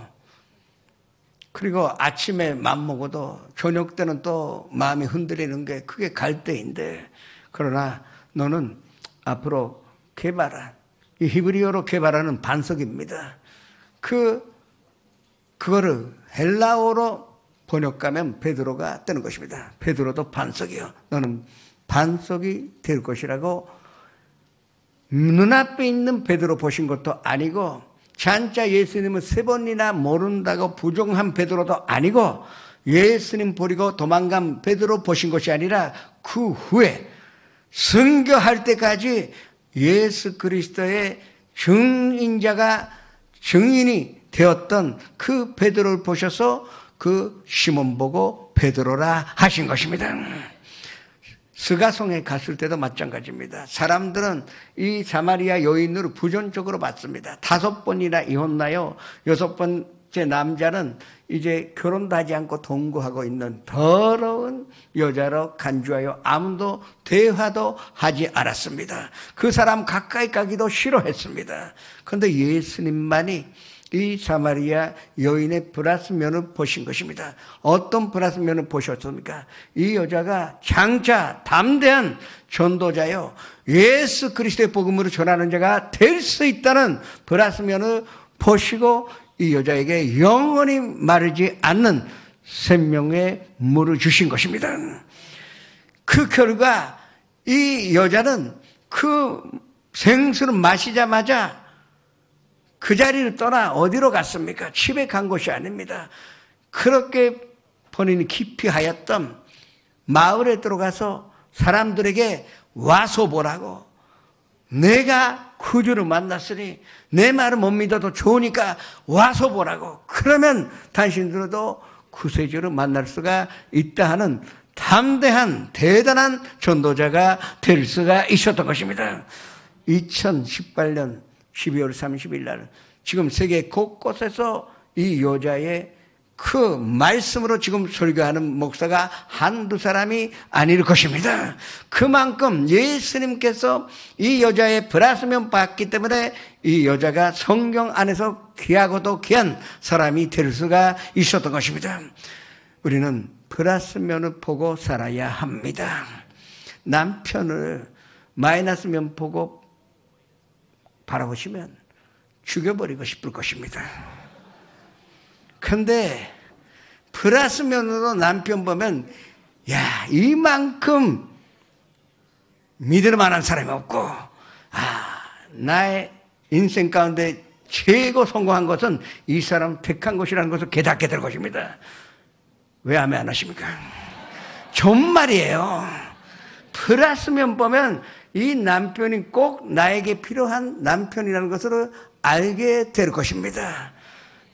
그리고 아침에 맘 먹어도 저녁 때는 또 마음이 흔들리는 게 그게 갈대인데 그러나 너는 앞으로 개발한 이 히브리어로 개발하는 반석입니다. 그거를 헬라어로 번역하면 베드로가 되는 것입니다. 베드로도 반석이요. 너는 반석이 될 것이라고 눈앞에 있는 베드로 보신 것도 아니고 장차 예수님을 3번이나 모른다고 부정한 베드로도 아니고 예수님 버리고 도망간 베드로 보신 것이 아니라 그 후에 순교할 때까지 예수 그리스도의 증인이 되었던 그 베드로를 보셔서 그 시몬 보고 베드로라 하신 것입니다. 스가성에 갔을 때도 마찬가지입니다. 사람들은 이 사마리아 여인을 부정적으로 봤습니다. 5번이나 이혼나요. 6번째 남자는 이제 결혼도 하지 않고 동거하고 있는 더러운 여자로 간주하여 아무도 대화도 하지 않았습니다. 그 사람 가까이 가기도 싫어했습니다. 그런데 예수님만이 이 사마리아 여인의 플러스 면을 보신 것입니다. 어떤 플러스 면을 보셨습니까? 이 여자가 장차 담대한 전도자요 예수 그리스도의 복음으로 전하는 자가 될 수 있다는 플러스 면을 보시고 이 여자에게 영원히 마르지 않는 생명의 물을 주신 것입니다. 그 결과 이 여자는 그 생수를 마시자마자 그 자리를 떠나 어디로 갔습니까? 집에 간 것이 아닙니다. 그렇게 본인이 깊이 하였던 마을에 들어가서 사람들에게 와서 보라고 내가 구주를 만났으니 내 말을 못 믿어도 좋으니까 와서 보라고 그러면 당신들도 구세주를 만날 수가 있다 하는 담대한 대단한 전도자가 될 수가 있었던 것입니다. 2018년 12월 30일 날 지금 세계 곳곳에서 이 여자의 그 말씀으로 지금 설교하는 목사가 한두 사람이 아닐 것입니다. 그만큼 예수님께서 이 여자의 플러스면 봤기 때문에 이 여자가 성경 안에서 귀하고도 귀한 사람이 될 수가 있었던 것입니다. 우리는 플러스면을 보고 살아야 합니다. 남편을 마이너스면 보고 바라보시면 죽여버리고 싶을 것입니다. 그런데 플러스 면으로 남편 보면 야 이만큼 믿을 만한 사람이 없고 나의 인생 가운데 최고 성공한 것은 이 사람 택한 것이라는 것을 깨닫게 될 것입니다. 왜 아멘 안 하십니까? 정말이에요. 플러스 면 보면 이 남편이 꼭 나에게 필요한 남편이라는 것을 알게 될 것입니다.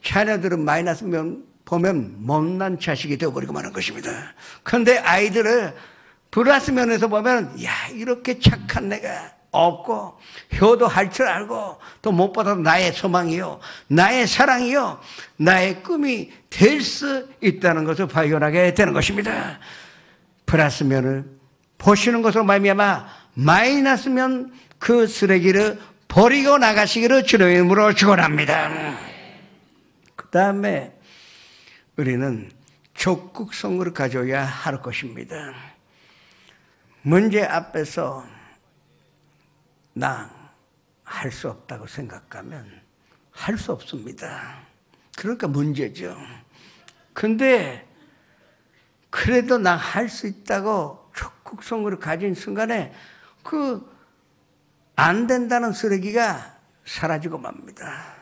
자녀들은 마이너스 면 보면 못난 자식이 되어버리고 마는 것입니다. 그런데 아이들을 플러스 면에서 보면 야 이렇게 착한 내가 없고 효도 할 줄 알고 또 무엇보다도 나의 소망이요 나의 사랑이요 나의 꿈이 될 수 있다는 것을 발견하게 되는 것입니다. 플러스 면을 보시는 것으로 말미암아 마이너스면 그 쓰레기를 버리고 나가시기를 주의 이름으로 축원합니다. 그 다음에 우리는 적극성을 가져야 할 것입니다. 문제 앞에서 나 할 수 없다고 생각하면 할 수 없습니다. 그러니까 문제죠. 근데 그래도 나 할 수 있다고 적극성을 가진 순간에 안 된다는 쓰레기가 사라지고 맙니다.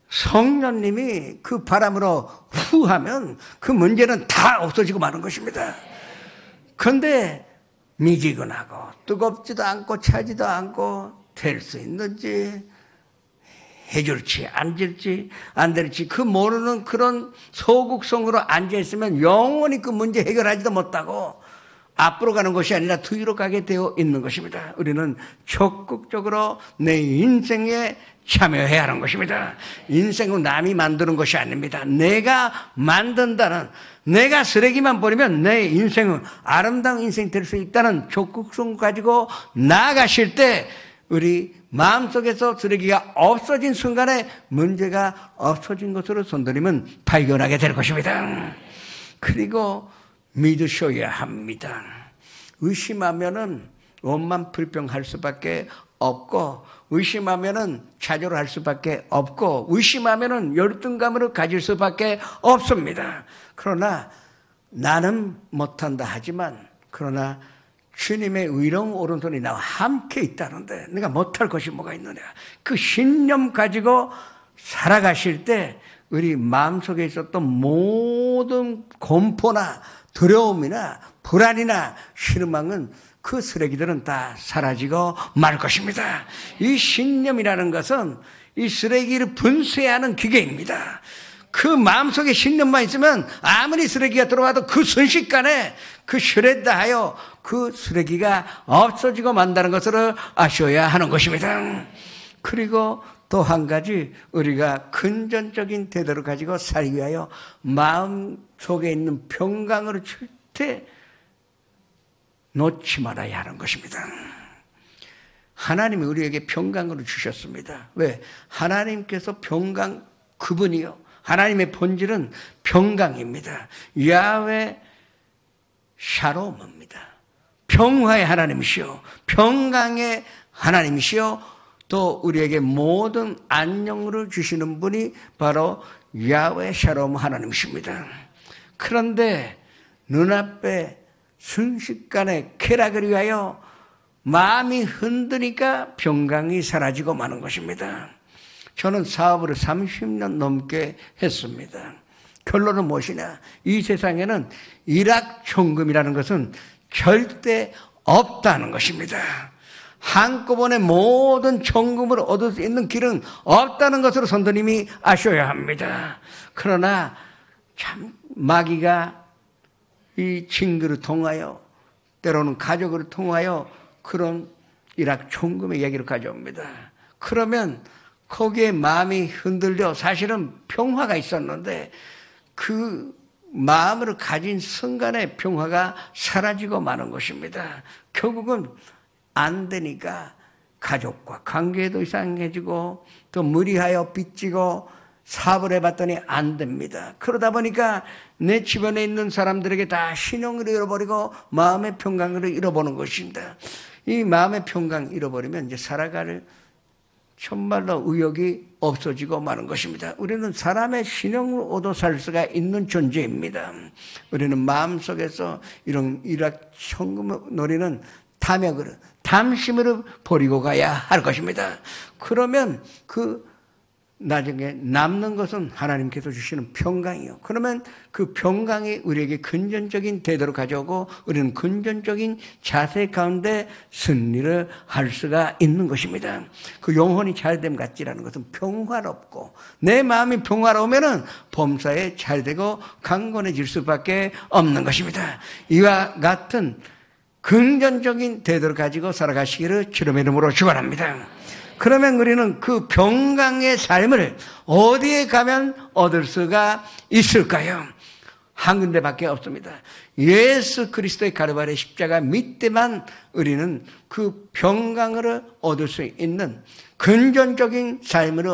성령님이 그 바람으로 후 하면 그 문제는 다 없어지고 마는 것입니다. 그런데 미지근하고 뜨겁지도 않고 차지도 않고 될 수 있는지 해줄지 안 될지 안 될지 그 모르는 그런 소극성으로 앉아있으면 영원히 그 문제 해결하지도 못하고 앞으로 가는 것이 아니라 뒤로 가게 되어 있는 것입니다. 우리는 적극적으로 내 인생에 참여해야 하는 것입니다. 인생은 남이 만드는 것이 아닙니다. 내가 만든다는, 내가 쓰레기만 버리면 내 인생은 아름다운 인생이 될 수 있다는 적극성 가지고 나아가실 때 우리 마음속에서 쓰레기가 없어진 순간에 문제가 없어진 것으로 선생님은 발견하게 될 것입니다. 그리고 믿으셔야 합니다. 의심하면은 원만 불평할 수밖에 없고, 의심하면은 좌절할 수밖에 없고, 의심하면은 열등감을 가질 수밖에 없습니다. 그러나 나는 못한다 하지만, 그러나 주님의 의로운 오른손이 나와 함께 있다는데 내가 못할 것이 뭐가 있느냐. 그 신념 가지고 살아가실 때 우리 마음속에 있었던 모든 공포나 두려움이나 불안이나 실망은 그 쓰레기들은 다 사라지고 말 것입니다. 이 신념이라는 것은 이 쓰레기를 분쇄하는 기계입니다. 그 마음속에 신념만 있으면 아무리 쓰레기가 들어와도 그 순식간에 그 슈레드하여 그 쓰레기가 없어지고 만다는 것을 아셔야 하는 것입니다. 그리고 또 한 가지 우리가 근전적인 태도를 가지고 살기 위하여 마음속에 있는 평강을 절대 놓지 말아야 하는 것입니다. 하나님이 우리에게 평강을 주셨습니다. 왜? 하나님께서 평강 그분이요. 하나님의 본질은 평강입니다. 야훼 샬롬입니다. 평화의 하나님이시요, 평강의 하나님이시요, 또 우리에게 모든 안녕을 주시는 분이 바로 야훼 샬롬 하나님이십니다. 그런데 눈앞에 순식간에 쾌락을 위하여 마음이 흔드니까 평강이 사라지고 마는 것입니다. 저는 사업을 30년 넘게 했습니다. 결론은 무엇이냐? 이 세상에는 일확천금이라는 것은 절대 없다는 것입니다. 한꺼번에 모든 천금을 얻을 수 있는 길은 없다는 것으로 선생님이 아셔야 합니다. 그러나 참 마귀가 이 친구를 통하여 때로는 가족을 통하여 그런 일확천금의 이야기를 가져옵니다. 그러면 거기에 마음이 흔들려 사실은 평화가 있었는데 그 마음을 가진 순간에 평화가 사라지고 마는 것입니다. 결국은 안 되니까 가족과 관계도 이상해지고 또 무리하여 빚지고 사업을 해봤더니 안 됩니다. 그러다 보니까 내 주변에 있는 사람들에게 다 신용을 잃어버리고 마음의 평강을 잃어버리는 것입니다. 이 마음의 평강 잃어버리면 이제 살아갈 정말로 의욕이 없어지고 마는 것입니다. 우리는 사람의 신용을 얻어 살 수가 있는 존재입니다. 우리는 마음속에서 이런 일확천금을 노리는 탐욕을, 탐심을 버리고 가야 할 것입니다. 그러면 그 나중에 남는 것은 하나님께서 주시는 평강이요. 그러면 그 평강이 우리에게 근전적인 태도를 가져오고 우리는 근전적인 자세 가운데 승리를 할 수가 있는 것입니다. 그 영혼이 잘됨 같지라는 것은 평화롭고 내 마음이 평화로우면은 범사에 잘되고 강건해질 수밖에 없는 것입니다. 이와 같은 긍정적인 태도를 가지고 살아가시기를 주님의 이름으로 축원합니다. 그러면 우리는 그 평강의 삶을 어디에 가면 얻을 수가 있을까요? 한 군데밖에 없습니다. 예수 그리스도의 가르바리 십자가 밑에만 우리는 그 평강을 얻을 수 있는 근전적인 삶을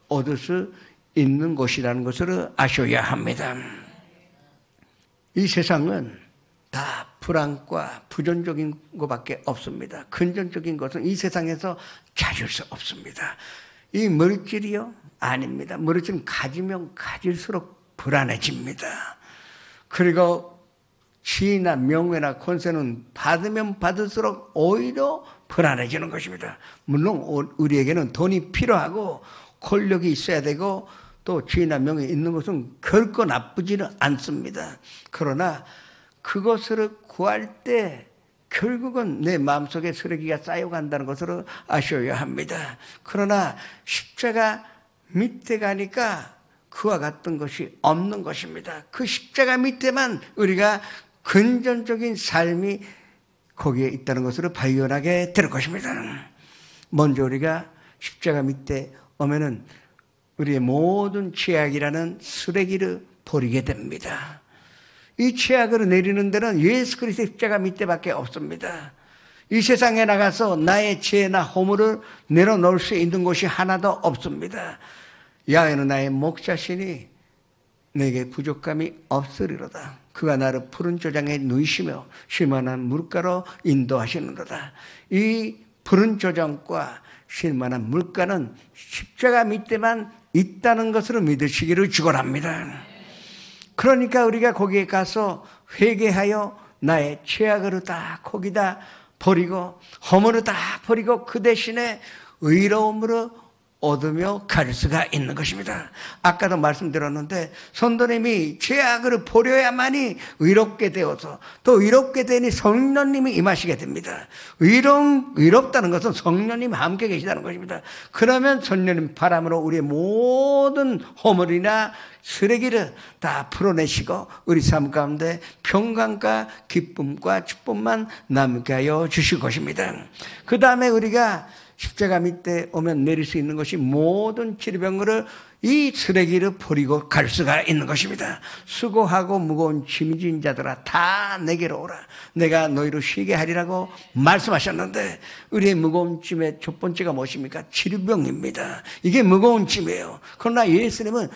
얻을 수 있는 곳이라는 것을 아셔야 합니다. 이 세상은 다 불안과 부정적인 것밖에 없습니다. 근전적인 것은 이 세상에서 찾을 수 없습니다. 이 물질이요? 아닙니다. 물질은 가지면 가질수록 불안해집니다. 그리고 지위나 명예나 권세는 받으면 받을수록 오히려 불안해지는 것입니다. 물론 우리에게는 돈이 필요하고 권력이 있어야 되고 또 지위나 명예 있는 것은 결코 나쁘지는 않습니다. 그러나 그것을 구할 때 결국은 내 마음속에 쓰레기가 쌓여간다는 것을 아셔야 합니다. 그러나 십자가 밑에 가니까 그와 같은 것이 없는 것입니다. 그 십자가 밑에만 우리가 근전적인 삶이 거기에 있다는 것을 발견하게 될 것입니다. 먼저 우리가 십자가 밑에 오면은 우리의 모든 죄악이라는 쓰레기를 버리게 됩니다. 이 죄악을 내리는 데는 예수 그리스도의 십자가 밑에밖에 없습니다. 이 세상에 나가서 나의 죄나 허물을 내려놓을 수 있는 곳이 하나도 없습니다. 야훼는 나의 목자시니 내게 부족함이 없으리로다. 그가 나를 푸른 조장에 누이시며 쉴만한 물가로 인도하시는도다. 이 푸른 조장과 쉴만한 물가는 십자가 밑에만 있다는 것을 믿으시기를 축원합니다. 그러니까 우리가 거기에 가서 회개하여 나의 죄악을 다 거기다 버리고 허물을 다 버리고 그 대신에 의로움으로 얻으며 갈 수가 있는 것입니다. 아까도 말씀드렸는데 성도님이 죄악을 버려야만이 의롭게 되어서 또 의롭게 되니 성령님이 임하시게 됩니다. 의롭다는 것은 성령님이 함께 계시다는 것입니다. 그러면 성령님 바람으로 우리의 모든 허물이나 쓰레기를 다 풀어내시고 우리 삶 가운데 평강과 기쁨과 축복만 남게 하여 주실 것입니다. 그 다음에 우리가 십자가 밑에 오면 내릴 수 있는 것이 모든 질병을 이 쓰레기를 버리고 갈 수가 있는 것입니다. 수고하고 무거운 짐이 진 자들아 다 내게로 오라. 내가 너희를 쉬게 하리라고 말씀하셨는데 우리의 무거운 짐의 첫 번째가 무엇입니까? 질병입니다. 이게 무거운 짐이에요. 그러나 예수님은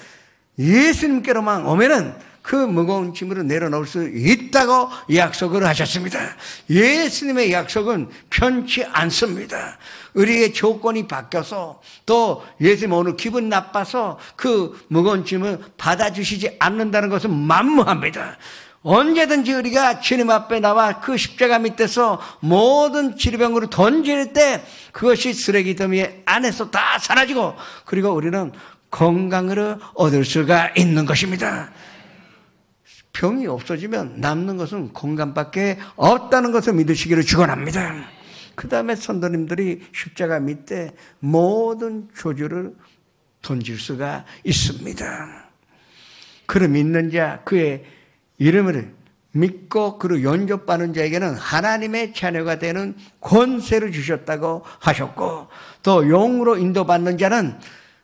예수님께로만 오면은 그 무거운 짐으로 내려놓을 수 있다고 약속을 하셨습니다. 예수님의 약속은 편치 않습니다. 우리의 조건이 바뀌어서 또 예수님 오늘 기분 나빠서 그 무거운 짐을 받아주시지 않는다는 것은 만무합니다. 언제든지 우리가 주님 앞에 나와 그 십자가 밑에서 모든 질병으로 던질 때 그것이 쓰레기 더미 안에서 다 사라지고 그리고 우리는 건강을 얻을 수가 있는 것입니다. 병이 없어지면 남는 것은 건강밖에 없다는 것을 믿으시기를 축원합니다. 그 다음에 선도님들이 십자가 밑에 모든 조주를 던질 수가 있습니다. 그를 믿는 자, 그의 이름을 믿고 그를 영접받는 자에게는 하나님의 자녀가 되는 권세를 주셨다고 하셨고 또 영으로 인도받는 자는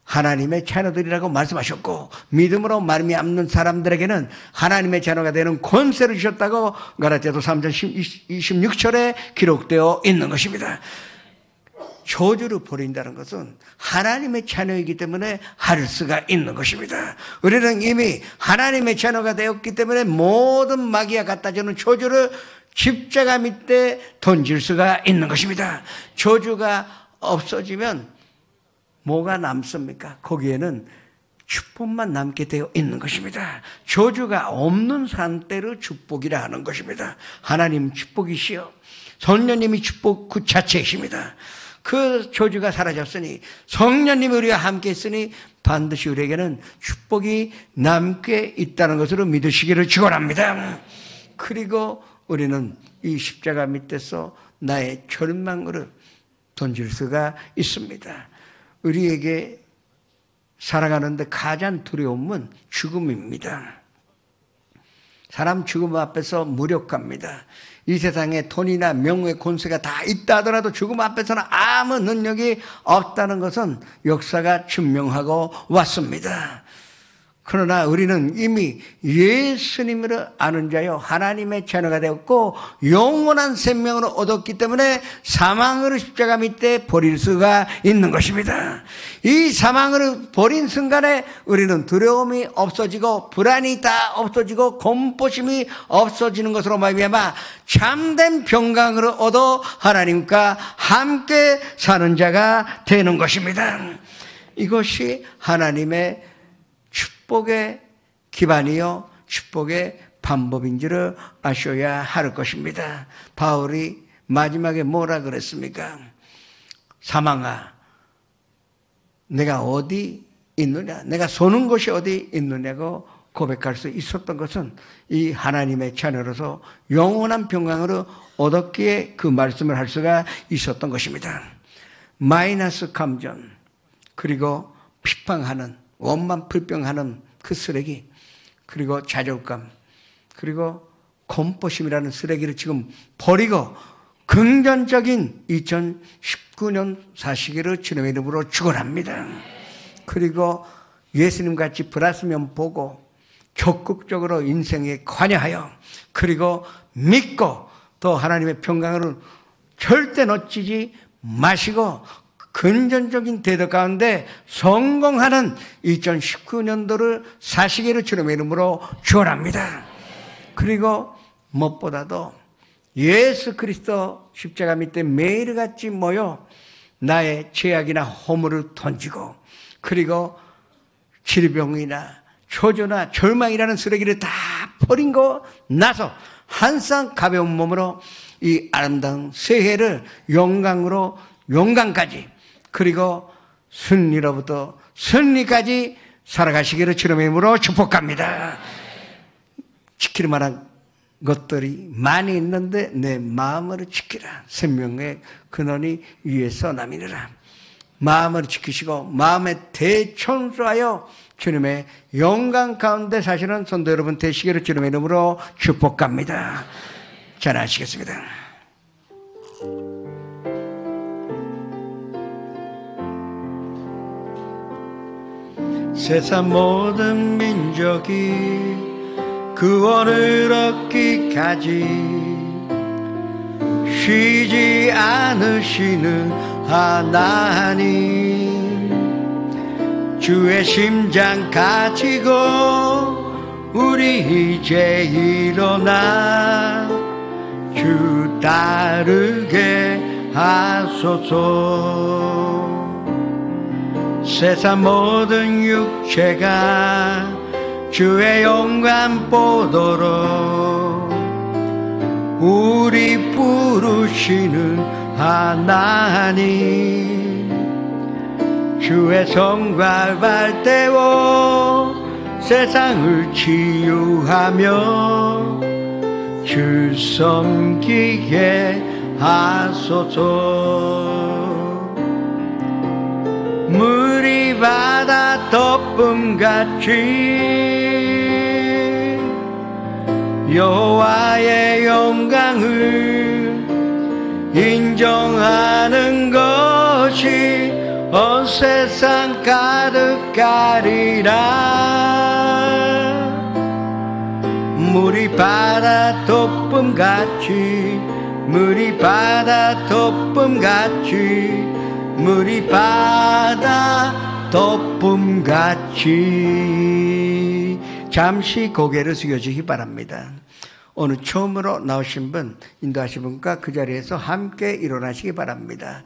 하나님의 자녀들이라고 말씀하셨고 믿음으로 말미암는 사람들에게는 하나님의 자녀가 되는 권세를 주셨다고 갈라디아서 3장 26절에 기록되어 있는 것입니다. 저주를 버린다는 것은 하나님의 자녀이기 때문에 할 수가 있는 것입니다. 우리는 이미 하나님의 자녀가 되었기 때문에 모든 마귀가 갖다주는 저주를 십자가 밑에 던질 수가 있는 것입니다. 저주가 없어지면 뭐가 남습니까? 거기에는 축복만 남게 되어 있는 것입니다. 저주가 없는 상태로 축복이라 하는 것입니다. 하나님 축복이시여 성령님이 축복 그 자체이십니다. 그 저주가 사라졌으니 성령님이 우리와 함께 있으니 반드시 우리에게는 축복이 남게 있다는 것으로 믿으시기를 축원합니다. 그리고 우리는 이 십자가 밑에서 나의 절망을 던질 수가 있습니다. 우리에게 살아가는데 가장 두려움은 죽음입니다. 사람 죽음 앞에서 무력합니다. 이 세상에 돈이나 명예, 권세가 다 있다 하더라도 죽음 앞에서는 아무 능력이 없다는 것은 역사가 증명하고 왔습니다. 그러나 우리는 이미 예수님을 아는 자요 하나님의 자녀가 되었고 영원한 생명을 얻었기 때문에 사망을 십자가 밑에 버릴 수가 있는 것입니다. 이 사망을 버린 순간에 우리는 두려움이 없어지고 불안이 다 없어지고 공포심이 없어지는 것으로 말미암아 참된 평강을 얻어 하나님과 함께 사는 자가 되는 것입니다. 이것이 하나님의 축복의 기반이요 축복의 방법인 줄 아셔야 할 것입니다. 바울이 마지막에 뭐라 그랬습니까? 사망아, 내가 어디 있느냐? 내가 서는 곳이 어디 있느냐고 고백할 수 있었던 것은 이 하나님의 자녀로서 영원한 평강으로 얻었기에 그 말씀을 할 수가 있었던 것입니다. 마이너스 감정, 그리고 비판하는, 원만 불평하는 그 쓰레기, 그리고 좌절감, 그리고 공포심이라는 쓰레기를 지금 버리고 긍정적인 2019년 사시기를 주님의 이름으로 축원합니다. 그리고 예수님같이 플러스면 보고 적극적으로 인생에 관여하여, 그리고 믿고 또 하나님의 평강을 절대 놓치지 마시고 긍정적인 태도 가운데 성공하는 2019년도를 사시기를 주님의 이름으로 축원합니다. 그리고 무엇보다도 예수 그리스도 십자가 밑에 매일같이 모여 나의 죄악이나 허물을 던지고, 그리고 질병이나 초조나 절망이라는 쓰레기를 다 버리고 나서 항상 가벼운 몸으로 이 아름다운 새해를 영광까지, 그리고 승리로부터 승리까지 살아가시기를 주님의 이름으로 축복합니다. 지킬 만한 것들이 많이 있는데 내 마음을 지키라. 생명의 근원이 위에서 남이니라. 마음을 지키시고 마음에 대청소하여 주님의 영광 가운데 사시는 성도 여러분 되시기를 주님의 이름으로 축복합니다. 전하시겠습니다. 세상 모든 민족이 구원을 얻기까지 쉬지 않으시는 하나님, 주의 심장 가지고 우리 이제 일어나 주 따르게 하소서. 세상 모든 육체가 주의 영광 보도록 우리 부르시는 하나님, 주의 성과 발대워 세상을 치유하며 주 섬기게 하소서. 물이 바다 덮음같이 여호와의 영광을 인정하는 것이 온 세상 가득하리라. 물이 바다 덮음같이, 물이 바다 덮음같이, 물이 바다 덮음같이. 잠시 고개를 숙여주시기 바랍니다. 오늘 처음으로 나오신 분, 인도하신 분과 그 자리에서 함께 일어나시기 바랍니다.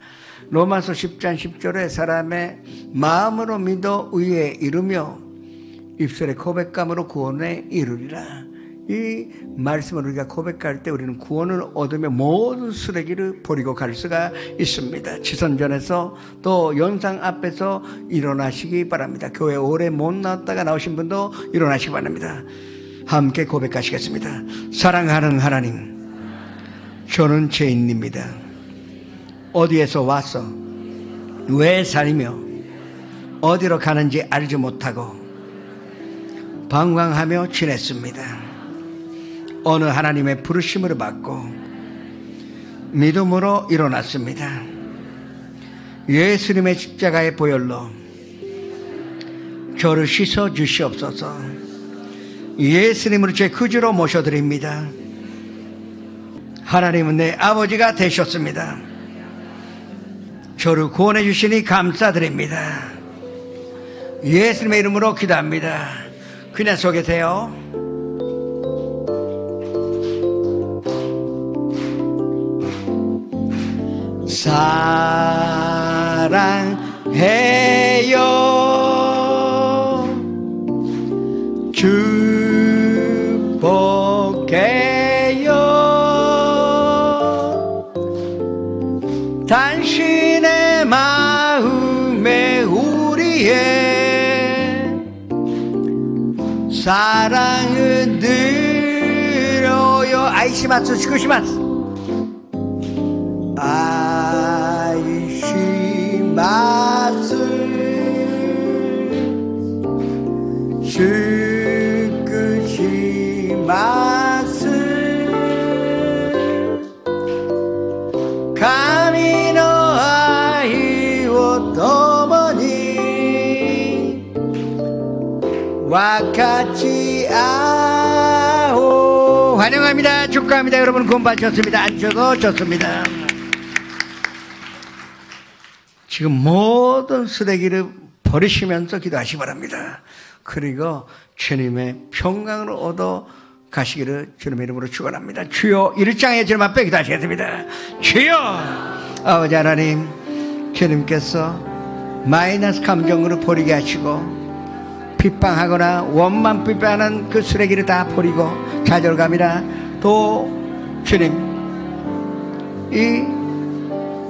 로마서 10장 10절에 사람의 마음으로 믿어 의에 이르며 입술의 고백감으로 구원에 이르리라. 이 말씀을 우리가 고백할 때 우리는 구원을 얻으며 모든 쓰레기를 버리고 갈 수가 있습니다. 지선전에서 또 영상 앞에서 일어나시기 바랍니다. 교회 오래 못 나왔다가 나오신 분도 일어나시기 바랍니다. 함께 고백하시겠습니다. 사랑하는 하나님, 저는 죄인입니다. 어디에서 와서 왜 살며 어디로 가는지 알지 못하고 방황하며 지냈습니다. 어느 하나님의 부르심을 받고 믿음으로 일어났습니다. 예수님의 십자가의 보혈로 저를 씻어 주시옵소서. 예수님을 제 구주로 모셔드립니다. 하나님은 내 아버지가 되셨습니다. 저를 구원해 주시니 감사드립니다. 예수님의 이름으로 기도합니다. 그냥 서 계세요. 사랑해요 주 당신의 마음에 우리의 사랑은 늘어요. 아이시마스 시쿠시마스 아이시마스 시쿠시마스神の愛を共に分かち合おう. 환영합니다. 축하합니다. 여러분 군받으셨습니다. 앉아도 좋습니다. 지금 모든 쓰레기를 버리시면서 기도하시기 바랍니다. 그리고 주님의 평강을 얻어 가시기를 주님의 이름으로 축원합니다. 주여, 1장에 주님 앞에 기도하시겠습니다. 주여, 아버지 하나님, 주님께서 마이너스 감정으로 버리게 하시고 비방하거나 원만 비방하는 그 쓰레기를 다 버리고 좌절감이나 또 주님 이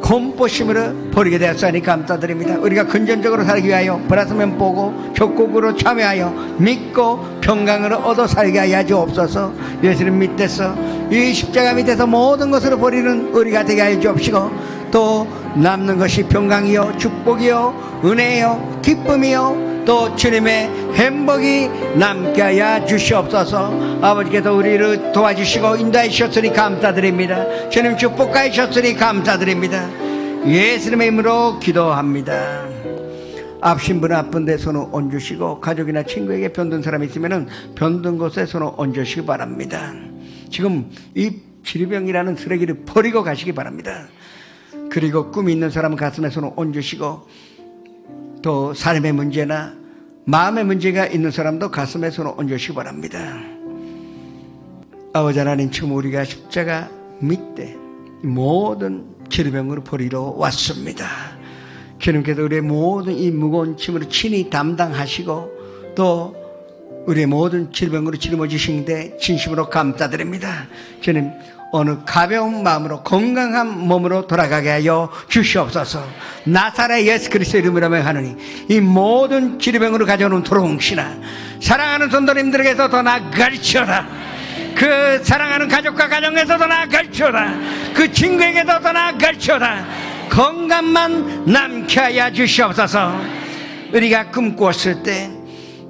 공포심으로 버리게 되었사니 감사드립니다. 우리가 근전적으로 살기 위하여 보았으면 보고 적극으로 참여하여 믿고 평강으로 얻어 살게 하여 주옵소서. 예수님 밑에서 이 십자가 밑에서 모든 것을 버리는 우리가 되게 하여 주옵시고 또 남는 것이 평강이요 축복이요 은혜요 기쁨이요 또 주님의 행복이 남게 하여 주시옵소서. 아버지께서 우리를 도와주시고 인도해 주셨으니 감사드립니다. 주님 축복하여 주셨으니 감사드립니다. 예수님의 이름으로 기도합니다. 아프신 분 아픈데 손을 얹으시고 가족이나 친구에게 병든 사람이 있으면 병든 곳에 손을 얹으시기 바랍니다. 지금 이 질병이라는 쓰레기를 버리고 가시기 바랍니다. 그리고 꿈이 있는 사람은 가슴에 손을 얹으시고 또 삶의 문제나 마음의 문제가 있는 사람도 가슴에 손을 얹으시기 바랍니다. 아버지 하나님, 지금 우리가 십자가 밑에 모든 질병을 버리러 왔습니다. 주님께서 우리의 모든 이 무거운 짐을 친히 담당하시고 또 우리의 모든 질병으로 짊어지시는데 진심으로 감사드립니다. 주님, 어느 가벼운 마음으로 건강한 몸으로 돌아가게 하여 주시옵소서. 나사렛 예수 그리스도 이름으로 명하노니 이 모든 질병으로 가져오는 두려움시나 사랑하는 성도님들에게서 더 나아갈지어다. 그 사랑하는 가족과 가정에서 더 나아갈지어다. 그 친구에게도 더 나아갈지어다. 건강만 남게 하여 주시옵소서. 우리가 꿈꾸었을 때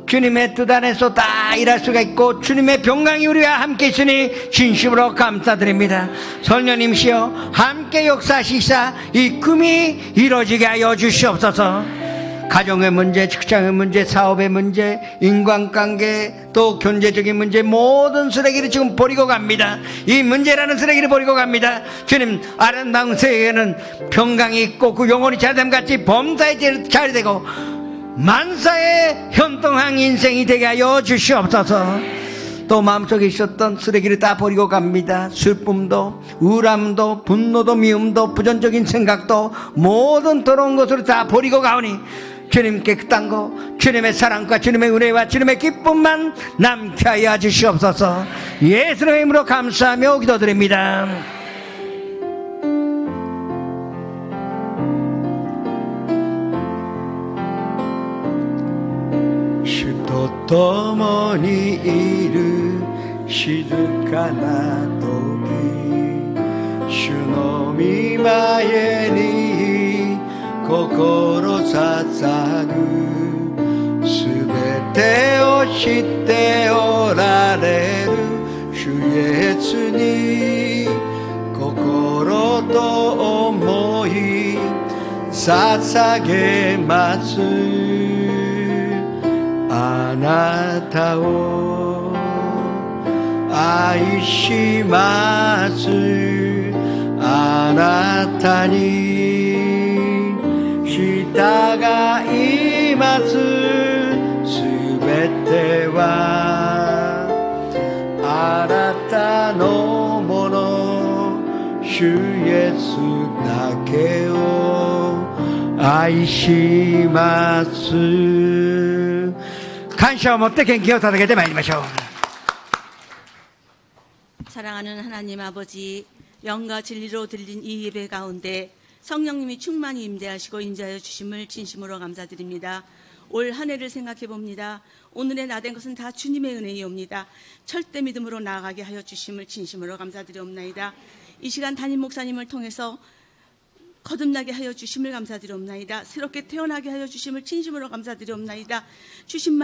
주님의 뜻 안에서 다 일할 수가 있고 주님의 평강이 우리와 함께 있으니 진심으로 감사드립니다. 성령님이시여 함께 역사하시사 이 꿈이 이루어지게 하여 주시옵소서. 가정의 문제, 직장의 문제, 사업의 문제, 인간관계 또 경제적인 문제 모든 쓰레기를 지금 버리고 갑니다. 이 문제라는 쓰레기를 버리고 갑니다. 주님, 아름다운 세계에는 평강이 있고 그 영혼이 자담같이 범사에 잘 되고 만사의 현동한 인생이 되게 하여 주시옵소서. 또 마음속에 있었던 쓰레기를 다 버리고 갑니다. 슬픔도 우울함도 분노도 미움도 부정적인 생각도 모든 더러운 것을 다 버리고 가오니 주님 깨끗한 거 주님의 사랑과 주님의 은혜와 주님의 기쁨만 남게 하여 주시옵소서. 예수님의 이름으로 감사하며 기도드립니다. 주도共にいる静かな時主の御前に心捧ぐすべてを知っておられる主イエスに心と思い捧げますあなたを愛しますあなたに従いますすべてはあなたのもの主イエスだけを愛します感謝を持って献金を捧げてまいりましょう。 사랑하는 하나님 아버지, 영과 진리로 들린 이 예배 가운데 성령님이 충만히 임재하시고 인자하여 주심을 진심으로 감사드립니다. 올 한 해를 생각해 봅니다. 오늘의 나 된 것은 다 주님의 은혜이옵니다. 철대 믿음으로 나아가게 하여 주심을 진심으로 감사드리옵나이다. 이 시간 담임 목사님을 통해서 거듭나게 하여 주심을 감사드리옵나이다. 새롭게 태어나게 하여 주심을 진심으로 감사드리옵나이다. 주신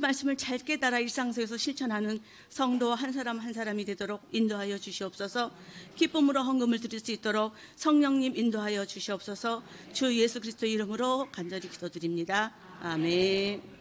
말씀을 잘 깨달아 일상 속에서 실천하는 성도 한 사람 한 사람이 되도록 인도하여 주시옵소서. 기쁨으로 헌금을 드릴 수 있도록 성령님 인도하여 주시옵소서. 주 예수 그리스도 이름으로 간절히 기도드립니다. 아멘.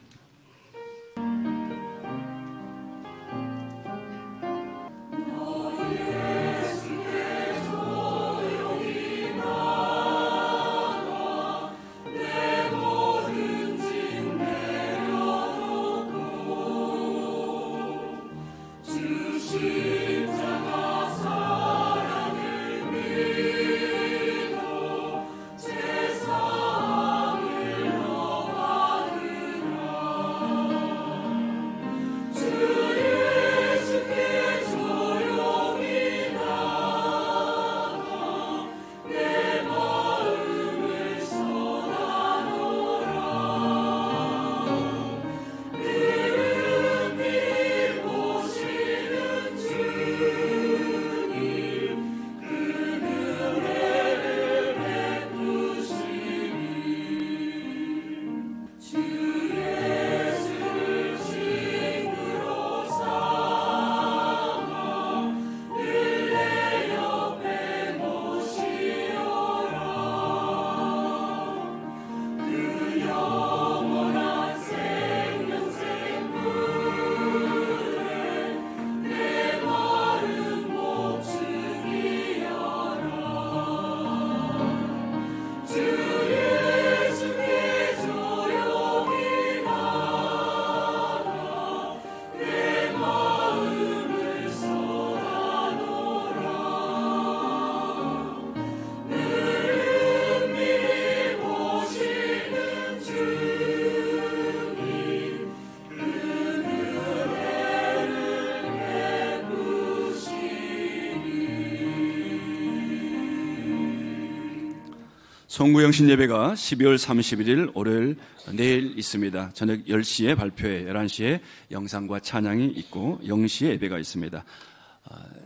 송구영신 예배가 12월 31일 월요일 내일 있습니다. 저녁 10시에 발표회, 11시에 영상과 찬양이 있고 0시에 예배가 있습니다.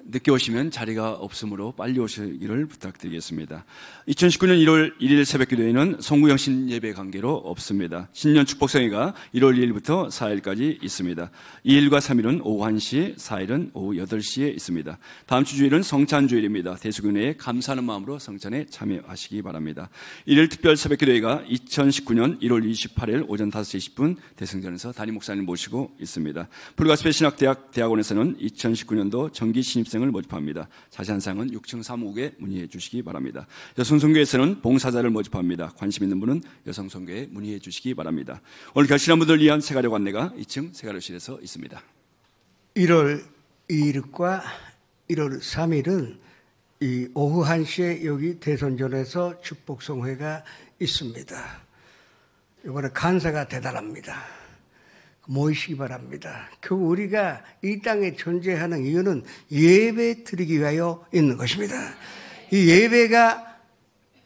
늦게 오시면 자리가 없으므로 빨리 오시기를 부탁드리겠습니다. 2019년 1월 1일 새벽기도회는 송구영신 예배 관계로 없습니다. 신년 축복성회가 1월 2일부터 4일까지 있습니다. 2일과 3일은 오후 1시, 4일은 오후 8시에 있습니다. 다음 주 주일은 성찬주일입니다. 대수교회에 감사하는 마음으로 성찬에 참여하시기 바랍니다. 1일 특별 새벽기도회가 2019년 1월 28일 오전 5시 20분 대승전에서 담임 목사님 모시고 있습니다. 불가스페 신학대학 대학원에서는 2019년도 정기 신입생을 모집합니다. 자세한 사항은 6층 사무국에 문의해 주시기 바랍니다. 여성선교회에서는 봉사자를 모집합니다. 관심 있는 분은 여성선교회에 문의해 주시기 바랍니다. 오늘 결실한 분들 위한 세가력 안내가 2층 세가력실에서 있습니다. 1월 2일과 1월 3일은 이 오후 1시에 여기 대선전에서 축복성회가 있습니다. 이번에 간사가 대단합니다. 모이시기 바랍니다. 우리가 이 땅에 존재하는 이유는 예배 드리기 위하여 있는 것입니다. 이 예배가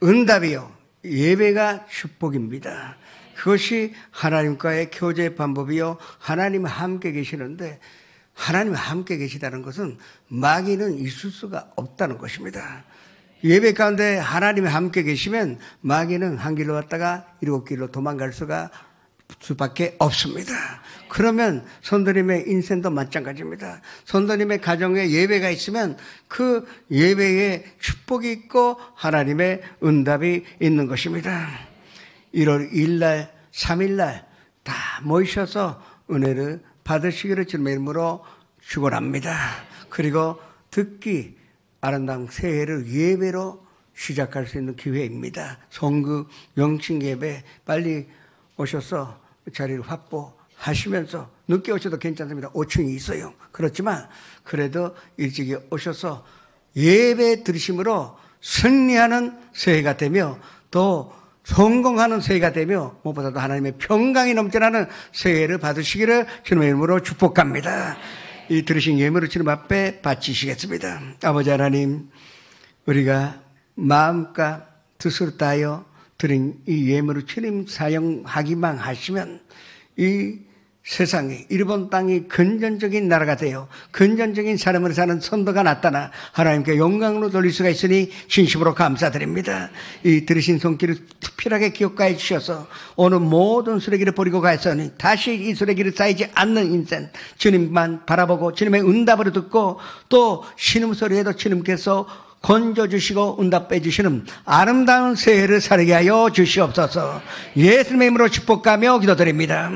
응답이요, 예배가 축복입니다. 그것이 하나님과의 교제 방법이요, 하나님은 함께 계시는데, 하나님이 함께 계시다는 것은 마귀는 있을 수가 없다는 것입니다. 예배 가운데 하나님이 함께 계시면 마귀는 한 길로 갔다가 7길로 도망갈 수밖에 없습니다. 그러면 선도님의 인생도 마찬가지입니다. 선도님의 가정에 예배가 있으면 그 예배에 축복이 있고 하나님의 응답이 있는 것입니다. 1월 2일날 3일날 다 모이셔서 은혜를 받으시기를 주님의 이름으로 축원합니다. 그리고 듣기 아름다운 새해를 예배로 시작할 수 있는 기회입니다. 성극 영신 예배 빨리 오셔서 자리를 확보하시면서 늦게 오셔도 괜찮습니다. 5층이 있어요. 그렇지만 그래도 일찍 오셔서 예배 드리심으로 승리하는 새해가 되며 또 성공하는 새해가 되며 무엇보다도 하나님의 평강이 넘쳐나는 새해를 받으시기를 주님의 이름으로 축복합니다. 이 들으신 예물을 주님 앞에 바치시겠습니다. 아버지 하나님, 우리가 마음과 뜻으로 다하여 드린 이 예물을 주님 사용하기만 하시면 이 세상에 일본 땅이 근전적인 나라가 되어 근전적인 삶을 사는 선도가 나타나 하나님께 영광으로 돌릴 수가 있으니 진심으로 감사드립니다. 이 들으신 손길을 특별하게 기억하여 주셔서 오늘 모든 쓰레기를 버리고 가서니 다시 이 쓰레기를 쌓이지 않는 인생, 주님만 바라보고 주님의 응답을 듣고 또 신음소리에도 주님께서 건져주시고 응답해 주시는 아름다운 새해를 살게 하여 주시옵소서. 예수님의 이름으로 축복하며 기도드립니다.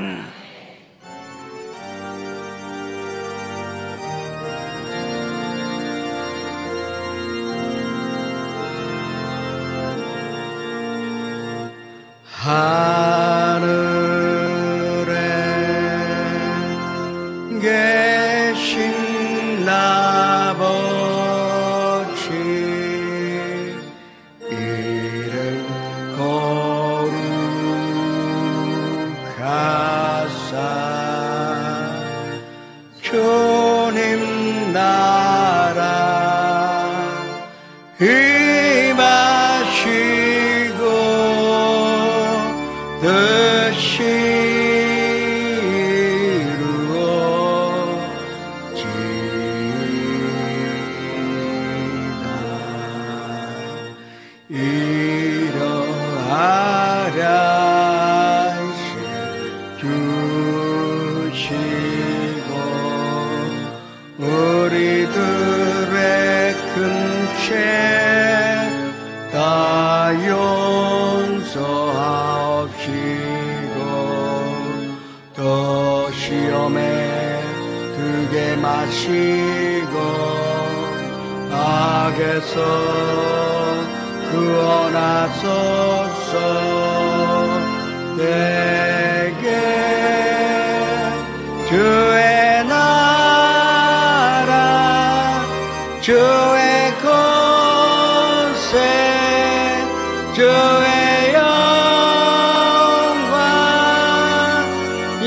하늘에 계신 아버지 이름 거룩하사 주님 나라 임하시고 뜻이 이러하랴 주시고 우리들의 큰 죄 다 용서하옵시고 또 시험에 들게 마시고 악에서 구원하소서. 내게 주의 나라 주의 권세 주의 영광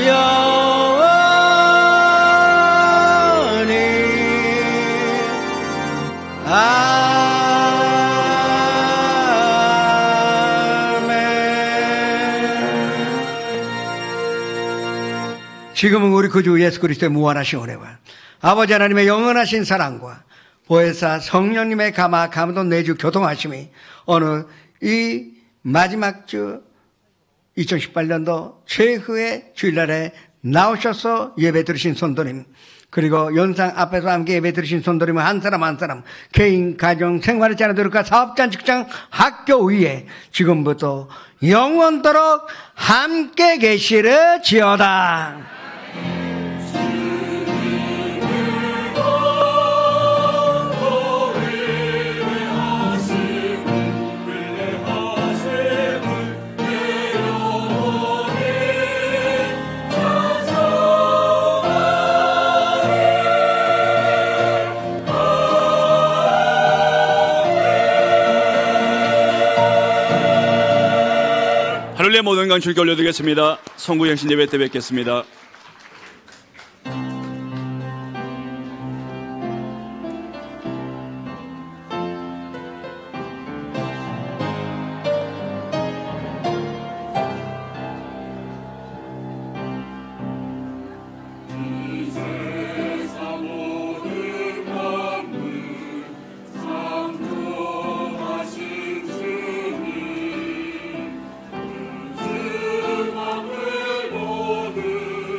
영원히 지금은 우리 구주 예수 그리스도의 무한하신 은혜와 아버지 하나님의 영원하신 사랑과 보혜사 성령님의 감화 감동 내주 교통하심이 어느 이 마지막 주 2018년도 최후의 주일날에 나오셔서 예배 드리신 성도님, 그리고 영상 앞에서 함께 예배 드리신 성도님은 한 사람 한 사람 개인, 가정, 생활의 자녀들과 사업장, 직장, 학교 위에 지금부터 영원토록 함께 계시르지어다. 하늘의 모든 간추를 올려드리겠습니다. 성구영신 예배 때 뵙겠습니다. 그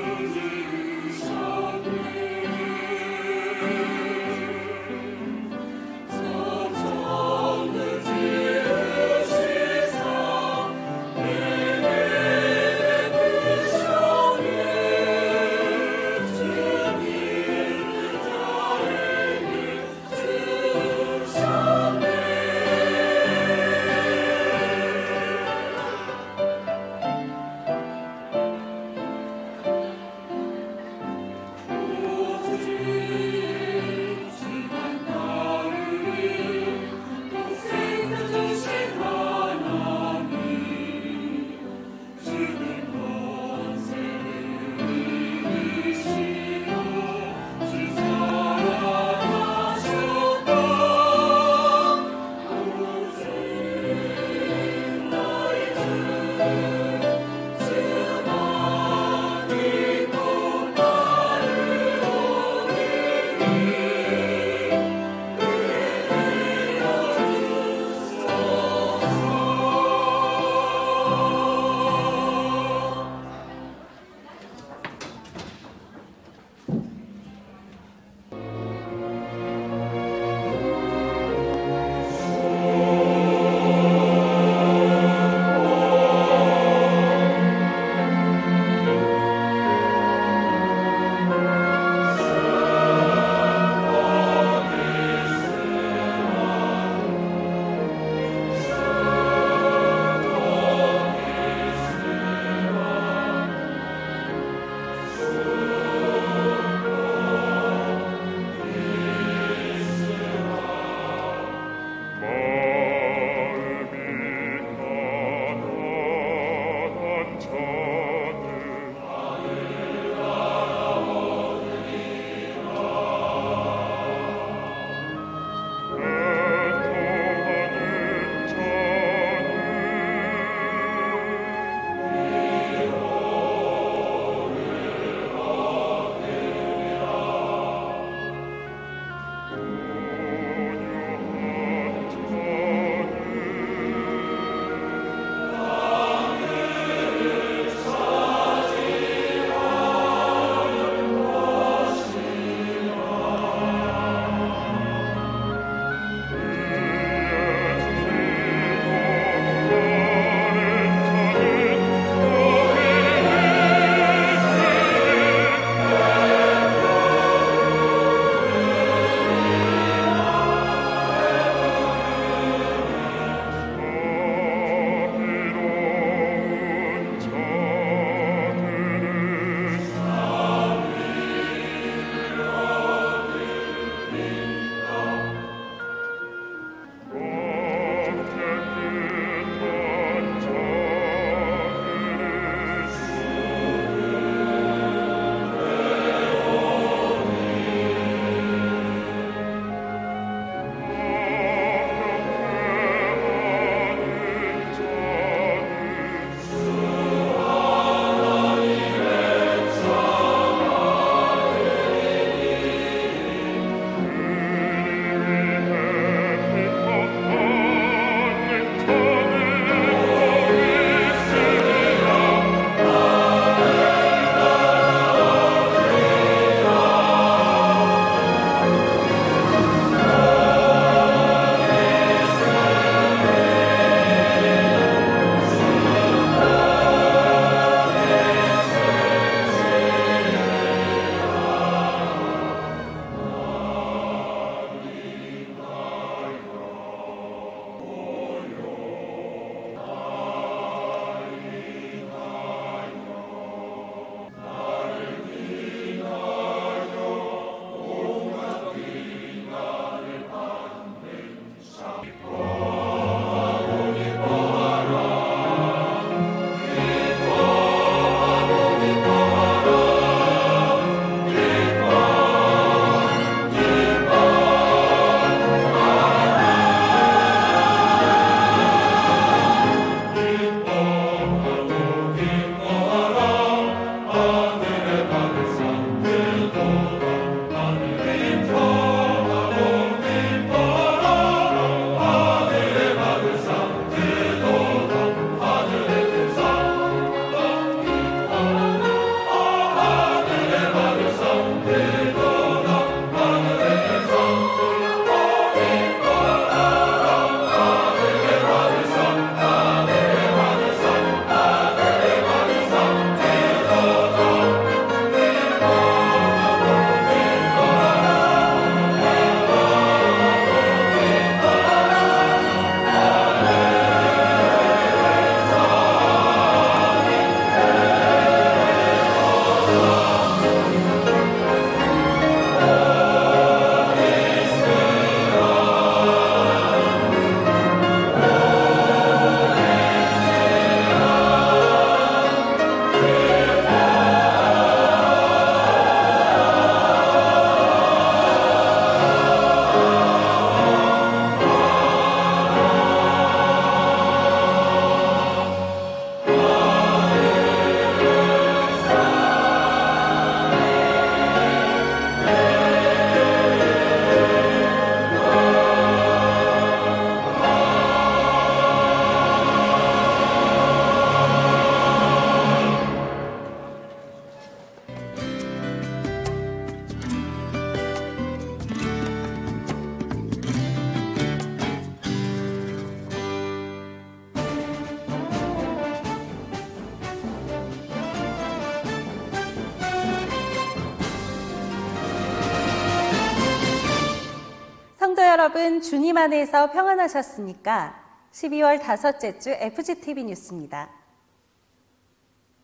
여러분, 주님 안에서 평안하셨습니까? 12월 5째 주 FGTV 뉴스입니다.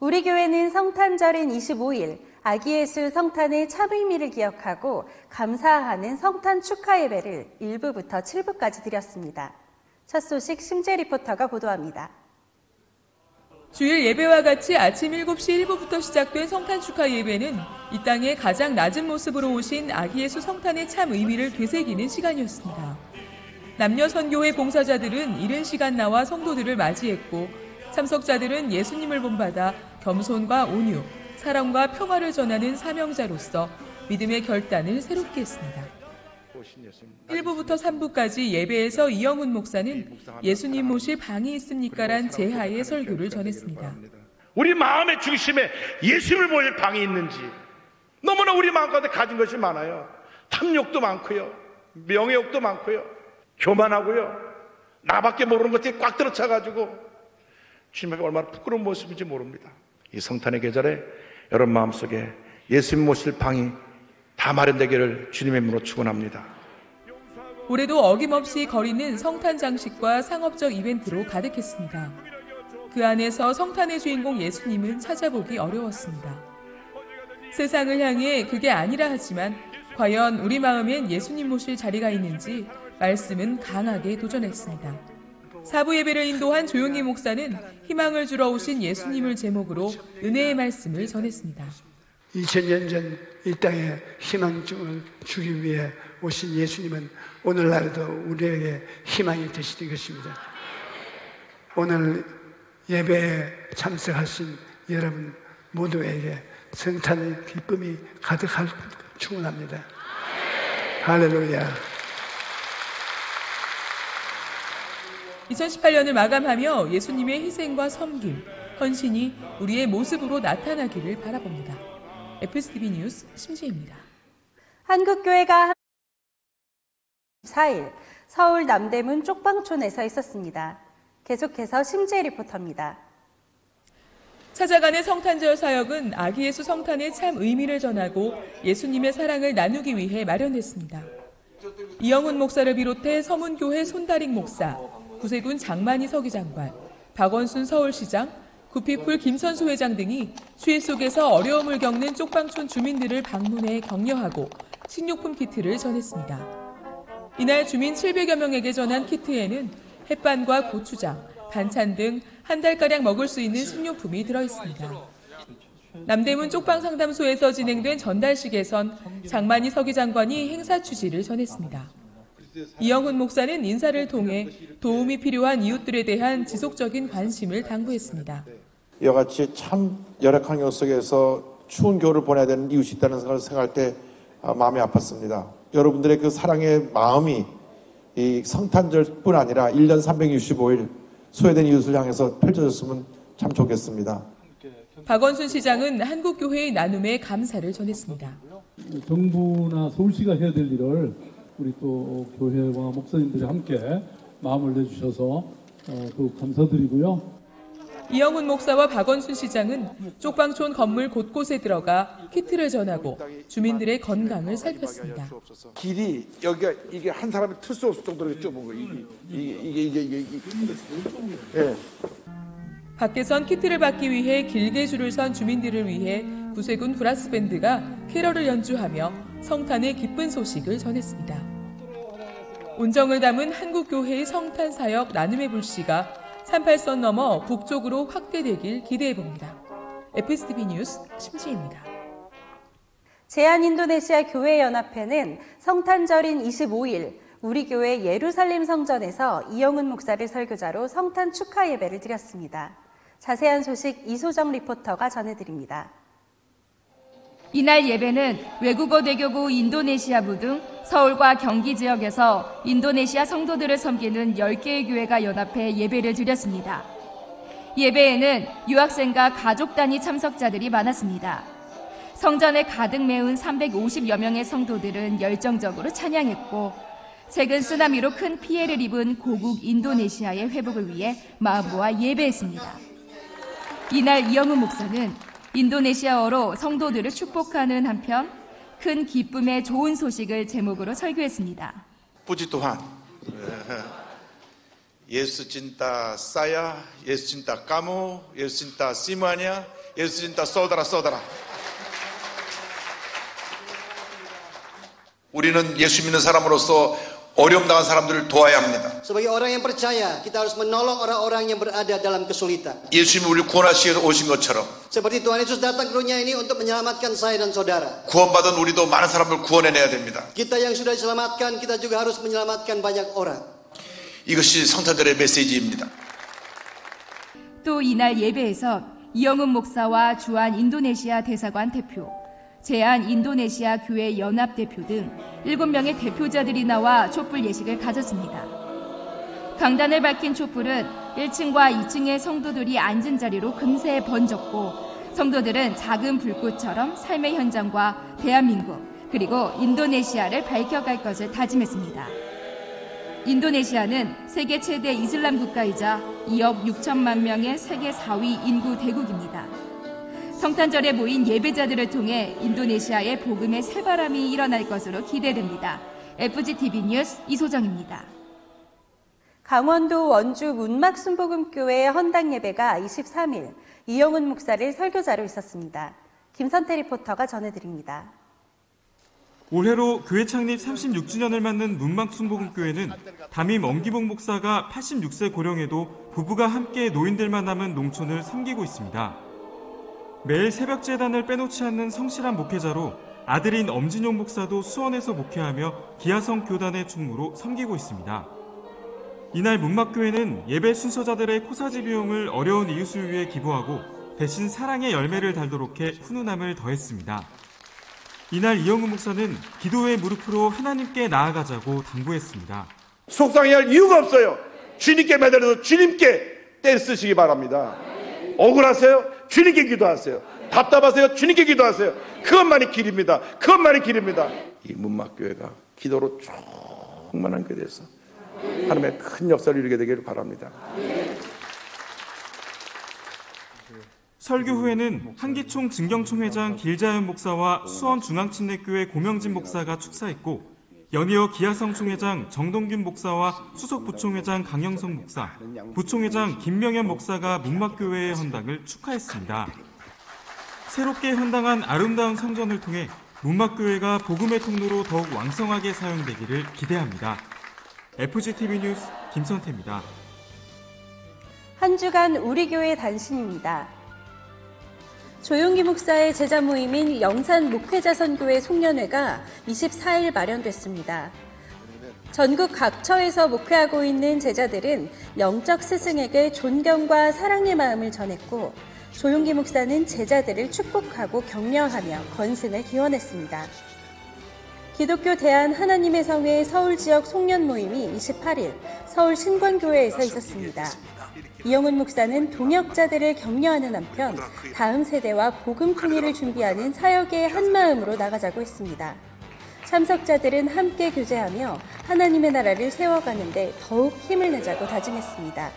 우리 교회는 성탄절인 25일 아기 예수 성탄의 참 의미를 기억하고 감사하는 성탄 축하 예배를 1부부터 7부까지 드렸습니다. 첫 소식 심재 리포터가 보도합니다. 주일 예배와 같이 아침 7시 1부부터 시작된 성탄 축하 예배는 이 땅에 가장 낮은 모습으로 오신 아기 예수 성탄의 참 의미를 되새기는 시간이었습니다. 남녀 선교회 봉사자들은 이른 시간 나와 성도들을 맞이했고 참석자들은 예수님을 본받아 겸손과 온유, 사랑과 평화를 전하는 사명자로서 믿음의 결단을 새롭게 했습니다. 1부부터 3부까지 예배에서 이영훈 목사는 예수님 모실 방이 있습니까란 제하의 설교를 전했습니다. 우리 마음의 중심에 예수님을 모실 방이 있는지, 너무나 우리 마음 가운데 가진 것이 많아요. 탐욕도 많고요, 명예욕도 많고요, 교만하고요, 나밖에 모르는 것들이 꽉 들어차가지고 주님 앞에 얼마나 부끄러운 모습인지 모릅니다. 이 성탄의 계절에 여러분 마음속에 예수님 모실 방이 다 마련되기를 주님의 이름으로 축원합니다. 올해도 어김없이 거리는 성탄 장식과 상업적 이벤트로 가득했습니다. 그 안에서 성탄의 주인공 예수님은 찾아보기 어려웠습니다. 세상을 향해 그게 아니라 하지만 과연 우리 마음엔 예수님 모실 자리가 있는지 말씀은 강하게 도전했습니다. 4부 예배를 인도한 조용희 목사는 희망을 주러 오신 예수님을 제목으로 은혜의 말씀을 전했습니다. 2000년 전 이 땅에 희망을 주기 위해 오신 예수님은 오늘날에도 우리에게 희망이 되시는 것입니다. 오늘 예배에 참석하신 여러분 모두에게 성탄의 기쁨이 가득할 축원합니다. 할렐루야. 2018년을 마감하며 예수님의 희생과 섬김, 헌신이 우리의 모습으로 나타나기를 바라봅니다. FGTV 뉴스 심지혜입니다. 한국교회가 4일 서울 남대문 쪽방촌에서 있었습니다. 계속해서 심지혜 리포터입니다. 찾아가는 성탄절 사역은 아기 예수 성탄의 참 의미를 전하고 예수님의 사랑을 나누기 위해 마련됐습니다. 이영훈 목사를 비롯해 서문교회 손다릭 목사, 구세군 장만희 서기장관, 박원순 서울시장, 구피풀 김선수 회장 등이 추위 속에서 어려움을 겪는 쪽방촌 주민들을 방문해 격려하고 식료품 키트를 전했습니다. 이날 주민 700여 명에게 전한 키트에는 햇반과 고추장, 반찬 등 한 달가량 먹을 수 있는 식료품이 들어있습니다. 남대문 쪽방상담소에서 진행된 전달식에선 장만희 서기장관이 행사 취지를 전했습니다. 이영훈 목사는 인사를 통해 도움이 필요한 이웃들에 대한 지속적인 관심을 당부했습니다. 이와 같이 참 열악한 환경 속에서 추운 겨울을 보내야 되는 이웃이 있다는 생각을 생각할 때 마음이 아팠습니다. 여러분들의 그 사랑의 마음이 이 성탄절뿐 아니라 1년 365일 소외된 이웃을 향해서 펼쳐졌으면 참 좋겠습니다. 박원순 시장은 한국교회의 나눔에 감사를 전했습니다. 정부나 서울시가 해야 될 일을 우리 또 교회와 목사님들이 함께 마음을 내주셔서 더욱 감사드리고요. 이영훈 목사와 박원순 시장은 쪽방촌 건물 곳곳에 들어가 키트를 전하고 주민들의 건강을 살폈습니다. 길이 여기가 이게 한 사람이 틀 수 없을 정도로 좁은 거예요. 이게. 예. 밖에선 키트를 받기 위해 길게 줄을 선 주민들을 위해 구세군 브라스 밴드가 캐럴을 연주하며 성탄의 기쁜 소식을 전했습니다. 온정을 담은 한국교회의 성탄 사역 나눔의 불씨가 38선 넘어 북쪽으로 확대되길 기대해봅니다. FGTV 뉴스 심지혜입니다. 제한인도네시아 교회연합회는 성탄절인 25일 우리 교회 예루살렘 성전에서 이영훈 목사를 설교자로 성탄 축하 예배를 드렸습니다. 자세한 소식 이소정 리포터가 전해드립니다. 이날 예배는 외국어 대교구 인도네시아부 등 서울과 경기 지역에서 인도네시아 성도들을 섬기는 10개의 교회가 연합해 예배를 드렸습니다. 예배에는 유학생과 가족 단위 참석자들이 많았습니다. 성전에 가득 메운 350여 명의 성도들은 열정적으로 찬양했고 최근 쓰나미로 큰 피해를 입은 고국 인도네시아의 회복을 위해 마음 모아 예배했습니다. 이날 이영훈 목사는 인도네시아어로 성도들을 축복하는 한편 큰 기쁨의 좋은 소식을 제목으로 설교했습니다. Puji Tuhan. Yesus cinta saya, Yesus cinta kamu, Yesus cinta semuanya, Yesus cinta saudara-saudara. 우리는 예수 믿는 사람으로서 어려움 당한 사람들을 도와야 합니다. Sebagai orang yang percaya, kita harus menolong orang-orang yang berada dalam kesulitan. 예수님이 우리를 구원하시기 위해서 오신 것처럼 Seperti Tuhan Yesus datang ke dunia ini untuk menyelamatkan saya dan saudara. 구원받은 우리도 많은 사람을 구원해내야 됩니다. Kita yang sudah diselamatkan, kita juga harus menyelamatkan banyak orang. 이것이 성탄절의 메시지입니다. 또 이날 예배에서 이영훈 목사와 주한 인도네시아 대사관 대표, 제안 인도네시아 교회 연합 대표 등 7명의 대표자들이 나와 촛불 예식을 가졌습니다. 강단을 밝힌 촛불은 1층과 2층의 성도들이 앉은 자리로 금세 번졌고, 성도들은 작은 불꽃처럼 삶의 현장과 대한민국 그리고 인도네시아를 밝혀갈 것을 다짐했습니다. 인도네시아는 세계 최대 이슬람 국가이자 2억 6천만 명의 세계 4위 인구 대국입니다. 성탄절에 모인 예배자들을 통해 인도네시아의 복음의 새바람이 일어날 것으로 기대됩니다. FGTV 뉴스 이소정입니다. 강원도 원주 문막순복음교회 헌당 예배가 23일 이영훈 목사를 설교자로 있었습니다. 김선태 리포터가 전해드립니다. 올해로 교회 창립 36주년을 맞는 문막순복음교회는 담임 엄기복 목사가 86세 고령에도 부부가 함께 노인들만 남은 농촌을 섬기고 있습니다. 매일 새벽 제단을 빼놓지 않는 성실한 목회자로 아들인 엄진용 목사도 수원에서 목회하며 기아성 교단의 총무로 섬기고 있습니다. 이날 문막교회는 예배 순서자들의 코사지 비용을 어려운 이웃을 위해 기부하고 대신 사랑의 열매를 달도록 해 훈훈함을 더했습니다. 이날 이영훈 목사는 기도의 무릎으로 하나님께 나아가자고 당부했습니다. 속상해할 이유가 없어요. 주님께 매달려서 주님께 떼 쓰시기 바랍니다. 억울하세요? 주님께 기도하세요. 답답하세요? 주님께 기도하세요. 그것만이 길입니다. 그것만이 길입니다. 이 문막교회가 기도로 충만한 교회에서 하나님의 큰 역사를 이루게 되기를 바랍니다. 설교 후에는 한기총 증경총회장 길자연 목사와 수원중앙침례교회 고명진 목사가 축사했고, 연이어 기아성 총회장 정동균 목사와 수석 부총회장 강영성 목사, 부총회장 김명현 목사가 문막교회의 헌당을 축하했습니다. 새롭게 헌당한 아름다운 성전을 통해 문막교회가 복음의 통로로 더욱 왕성하게 사용되기를 기대합니다. FGTV 뉴스 김선태입니다. 한 주간 우리 교회 단신입니다. 조용기 목사의 제자 모임인 영산 목회자선교회 송년회가 24일 마련됐습니다. 전국 각처에서 목회하고 있는 제자들은 영적 스승에게 존경과 사랑의 마음을 전했고, 조용기 목사는 제자들을 축복하고 격려하며 건승을 기원했습니다. 기독교 대한 하나님의 성회 서울 지역 송년 모임이 28일 서울 신권교회에서 있었습니다. 이영훈 목사는 동역자들을 격려하는 한편 다음 세대와 복음 통일을 준비하는 사역의 한 마음으로 나가자고 했습니다. 참석자들은 함께 교제하며 하나님의 나라를 세워가는 데 더욱 힘을 내자고 다짐했습니다.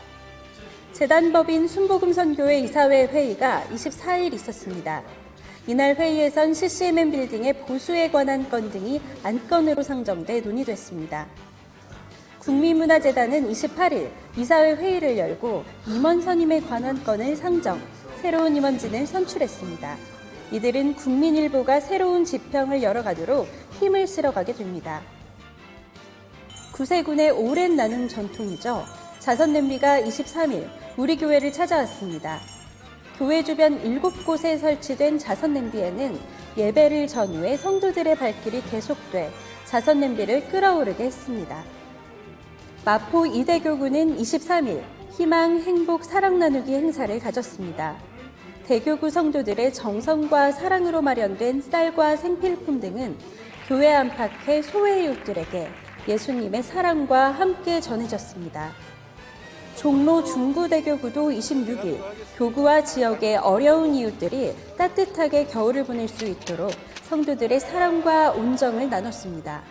재단법인 순복음선교회 이사회 회의가 24일 있었습니다. 이날 회의에선 CCMM 빌딩의 보수에 관한 건 등이 안건으로 상정돼 논의됐습니다. 국민문화재단은 28일 이사회 회의를 열고 임원 선임에 관한 건을 상정, 새로운 임원진을 선출했습니다. 이들은 국민일보가 새로운 지평을 열어가도록 힘을 실어가게 됩니다. 구세군의 오랜 나눔 전통이죠. 자선냄비가 23일 우리 교회를 찾아왔습니다. 교회 주변 7곳에 설치된 자선냄비에는 예배를 전후해 성도들의 발길이 계속돼 자선냄비를 끌어오르게 했습니다. 마포 이대교구는 23일 희망, 행복, 사랑 나누기 행사를 가졌습니다. 대교구 성도들의 정성과 사랑으로 마련된 쌀과 생필품 등은 교회 안팎의 소외 이웃들에게 예수님의 사랑과 함께 전해졌습니다. 종로 중구대교구도 26일 교구와 지역의 어려운 이웃들이 따뜻하게 겨울을 보낼 수 있도록 성도들의 사랑과 온정을 나눴습니다.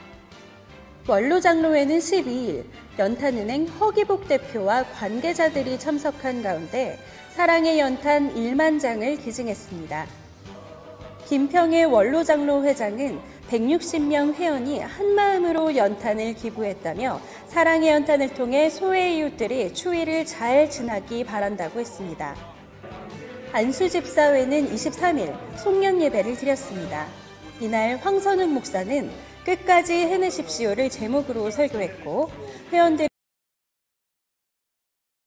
원로장로회는 12일 연탄은행 허기복 대표와 관계자들이 참석한 가운데 사랑의 연탄 1만 장을 기증했습니다. 김평의 원로장로 회장은 160명 회원이 한마음으로 연탄을 기부했다며 사랑의 연탄을 통해 소외 이웃들이 추위를 잘 지나기 바란다고 했습니다. 안수집사회는 23일 송년 예배를 드렸습니다. 이날 황선욱 목사는 끝까지 해내십시오를 제목으로 설교했고 회원들